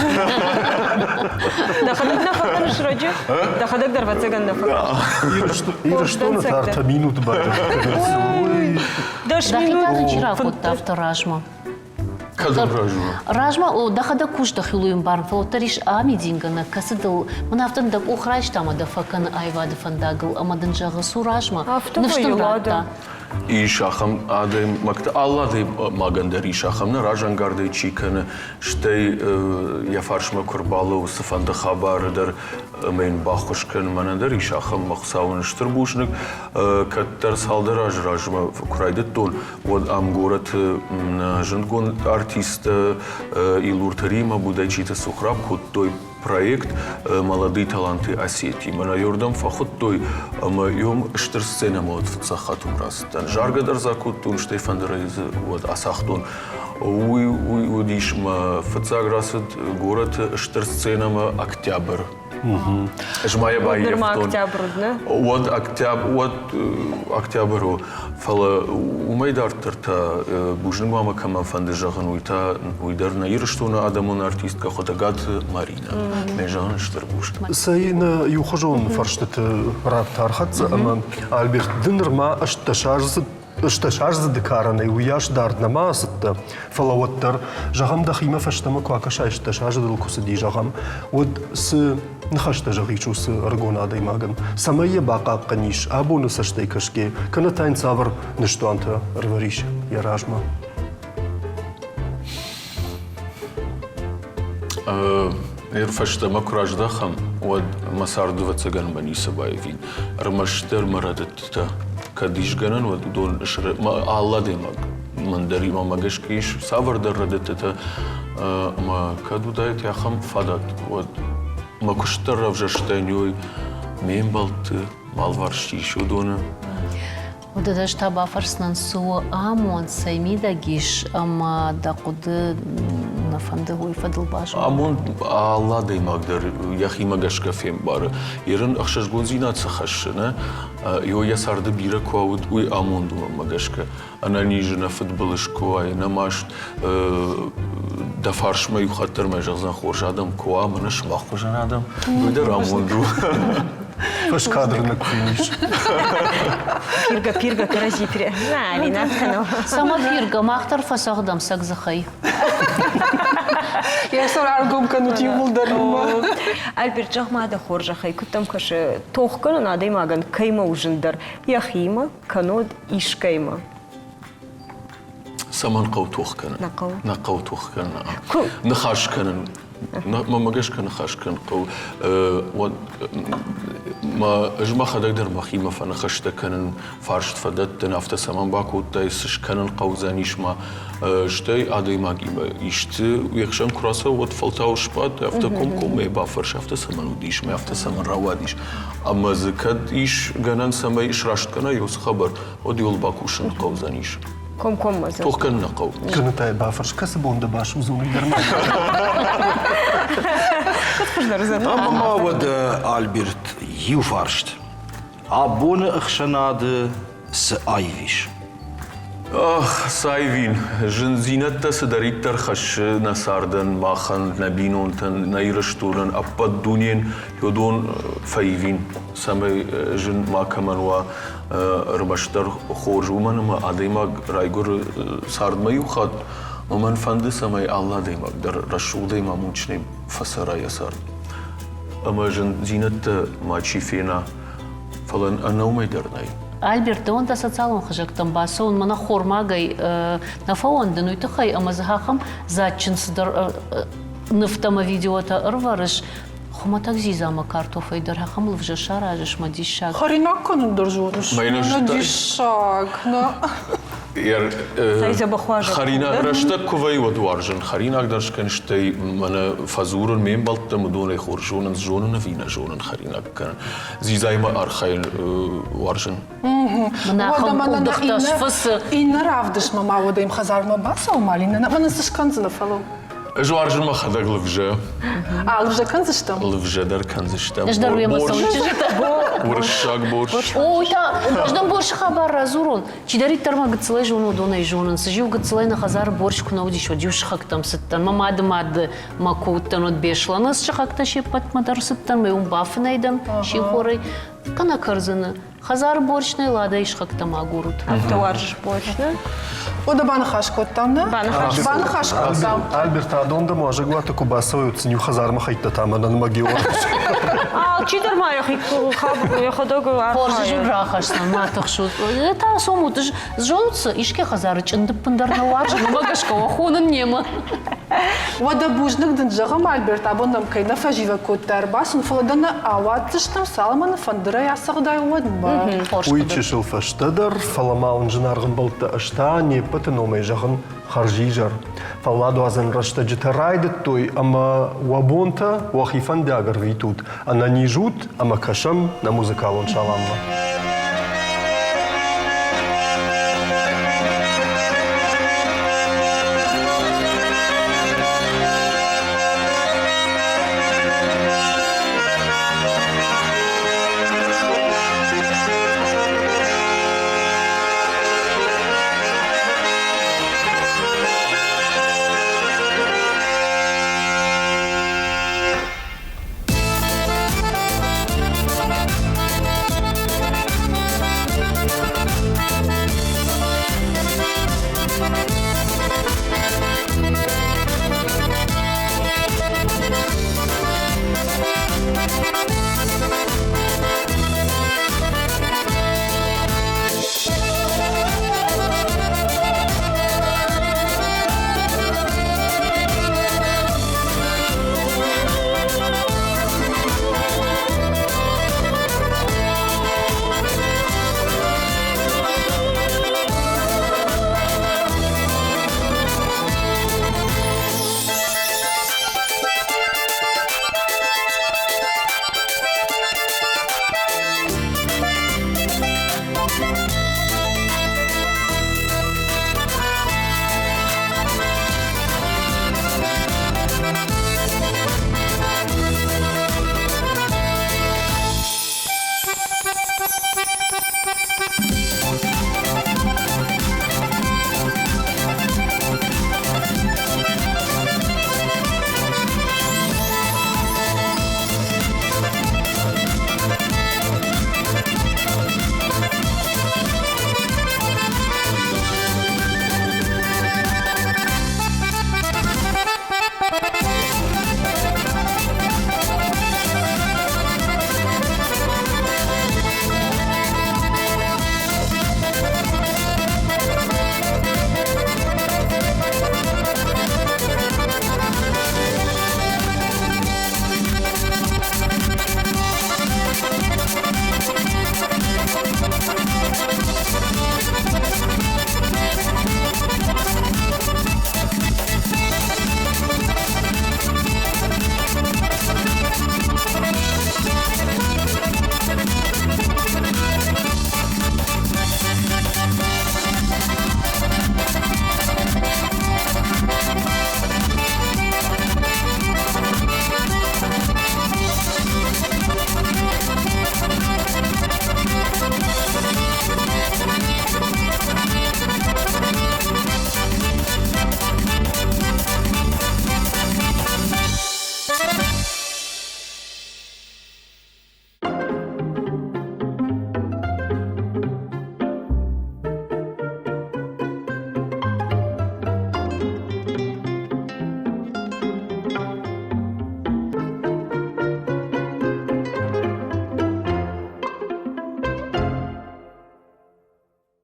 [SPEAKER 8] Дахадак нафаканш раджи? Дахадак дарвацаган нафаканш.
[SPEAKER 7] Ира, что на тарта минут бара?
[SPEAKER 9] Дахитата чиракот тафта ражма.
[SPEAKER 13] Кадам ражма?
[SPEAKER 9] Ражма, дахада куш дахилуем бар, флотариш амидингана, касыдыл, мнафтан дак ухрайш тама дафакан айвады фандагыл, амадан жагысу ражма. Ныштын ратта.
[SPEAKER 13] İşahım adım makta Allah de magandar işahım ne rajan garde çikanı işte yafarşma kurbalı usfanda haberdir men baxuşkan manadar işahım maqsavınıştır buşnik kattar saldar rajma kuraydet ton od amgorat jindgon artist ilurtariма budajita suhrab kuttoy проект «Молодые таланты Осетии». Мы на Йордам фахот той, мы йом штыр сцена мод в цахатум раз. Тан жаргадар закут тун Штефан Рейз вот асахтун. Уй диш мы в цаграсет город штыр сцена мы Октябрь. Жмая баев тон. Вот Октябрь. Фала умайдар тарта бужник мама каман фанды жаган уйдар на ирштуна адамон артистка хотагат Марина. Межан штырбуш.
[SPEAKER 7] Сайна юхажон фарштет рад тархат, ама Альберт Динерма اشتشارز دکارنه و یاش دارد نماست فلوتر جهام دخیمه فشتم کواکش اشتشارز دل کسدی جهام ود س نخشت جهیچو س ارگونا دی ماگن سمیه باقا قنیش ابو نسشتی کشکی کنه تاین ساور نشتوانت روریش یراجما
[SPEAKER 13] فشتم کراجدخم ود مساردو وتسگن بنی سبایفین رمشتر مردت كديش جنن ودون شر ما الله ديمك من دري ما مجشكيش سافر دردت ما كدو دايت يا خم فدات ود ما كشتر رفجشتنيوي مين بلت مالورشي شو دونه
[SPEAKER 9] وده شتابا فرسنان سو امون سيميدا جيش اما دا قد نفنده هو يفضل باش
[SPEAKER 13] امون الله ديمك در يا خي مجشك فين بار يرن اخشش جونزينات سخشنا يو يسارد بيرا كواد وي امون دو مجشك انا نيجنا فوتبولش كواي نماش دفارش ما يخاطر ما جزان خورج ادم كوا منش ما خورج ادم بدر امون دو
[SPEAKER 7] فش كادر نكفينيش
[SPEAKER 8] Пирга каразипре. На, не надо.
[SPEAKER 9] Сама пирга махтар фасагдам сагзахай.
[SPEAKER 6] Я сораргом канут юлдарма.
[SPEAKER 8] Альберт жахмада хоржахай кутам каш тохкан надый маган кайма ужиндар. Яхима канод ишкайма.
[SPEAKER 13] سمن قوتوخ كان نقوتوخ كان نخاش كان ما مجاش كان خاش كان قو ما اجمع خدك در مخيمة فنخشت كان فارشت فدت نافت سمن باكو تايسش كان قوزانيش ما شتي عادي ماجي يشت ويخشم كراسة وتفلتاو شبات افتكم كم ما بافرش افت سمن وديش ما افت سمن رواديش اما زكد ايش جنان سما ايش راشت كان يوس خبر وديول باكوشن قوزانيش
[SPEAKER 8] كم مثلا
[SPEAKER 13] توخ كان نقو
[SPEAKER 7] كان تاي بافرش كسبون دباش وزوني درما
[SPEAKER 3] اما ما ود ألبرت يوفارشت عبون اخشناد سايفيش
[SPEAKER 13] سايفين جنزينتا سداريت ترخش نساردن ماخن نبينون تن نيرشتولن أبد دونين يدون فايفين سمي جن ما كمان و رمشتر خورج ومن ما أديما رايجور سارد ما يخاد ومن فند سمي الله ديما در رشو ديما موجني فسرا يسار أما جن زينتا ما تشيفينا فلن أنا وما يدرناي
[SPEAKER 9] Альберт, он да социалон хажак там басо, он мана хормагай на фаон, да ну и тахай, ама захахам зачин сдар нафтама видеота арварыш. Хома так зизама картофа и дарахам лвжа шаражыш мадишак.
[SPEAKER 6] Харинак канун държунуш. Мадишак, на.
[SPEAKER 13] Харинак рашта кувай вадваржан. Харинак даршкан штай мана фазуран мембалта мудоне хоржонан зжонан вина жонан харинак кан. Зизайма архайл варжан.
[SPEAKER 6] Вода инна равдыш мама вода им хазарма баса умалина. Мана сышканзына фало.
[SPEAKER 13] Жваржан ма хадаг лвжа.
[SPEAKER 6] А, лвжа канзыштам?
[SPEAKER 13] Лвжа дар канзыштам.
[SPEAKER 9] Ждаруем асаучижета.
[SPEAKER 13] Борщак борщ.
[SPEAKER 9] Ой, та, ждам борщ хабар разурон. Чидарит тарма гацлай жону донай жонан. Сажив гацлай на хазар борщ кунаудиш, одюш хактам сыттан. Мамады мады макуттан от бешланас шахакта шепат мадар сыттан. Меум бафнайдан, шихорай. Кана карзана. Хазар борщный лада иш хактам агурут.
[SPEAKER 8] Автоваржиш борщ, да?
[SPEAKER 6] Ода банахаш коттам, да? Банахаш коттам.
[SPEAKER 7] Альберт, а донда може глата кубасове оценю хазарма хайта там, а на магион.
[SPEAKER 8] А, чидер маяхи хабу, я ходогу архая.
[SPEAKER 9] Борщ журахашсан, матахшут. Это сомут, жжонутся, ишке хазары чынды пындарна варж, намагашка вахунан нема.
[SPEAKER 6] Ода бужнак дынжагам Альберт, абондам кайна фажива коттар басун, фаладана аватзыштам саламана фандыра ясагдай уадын ба.
[SPEAKER 7] Уйчишыл фаштадар, фаламаун жынарғын болты ашта, не патыномай жағын харжижар. Фалладу азан рашта житарайды той, ама уабонта уахифан дягар витут, а на нижут, ама кашам на музыкалун шаламма.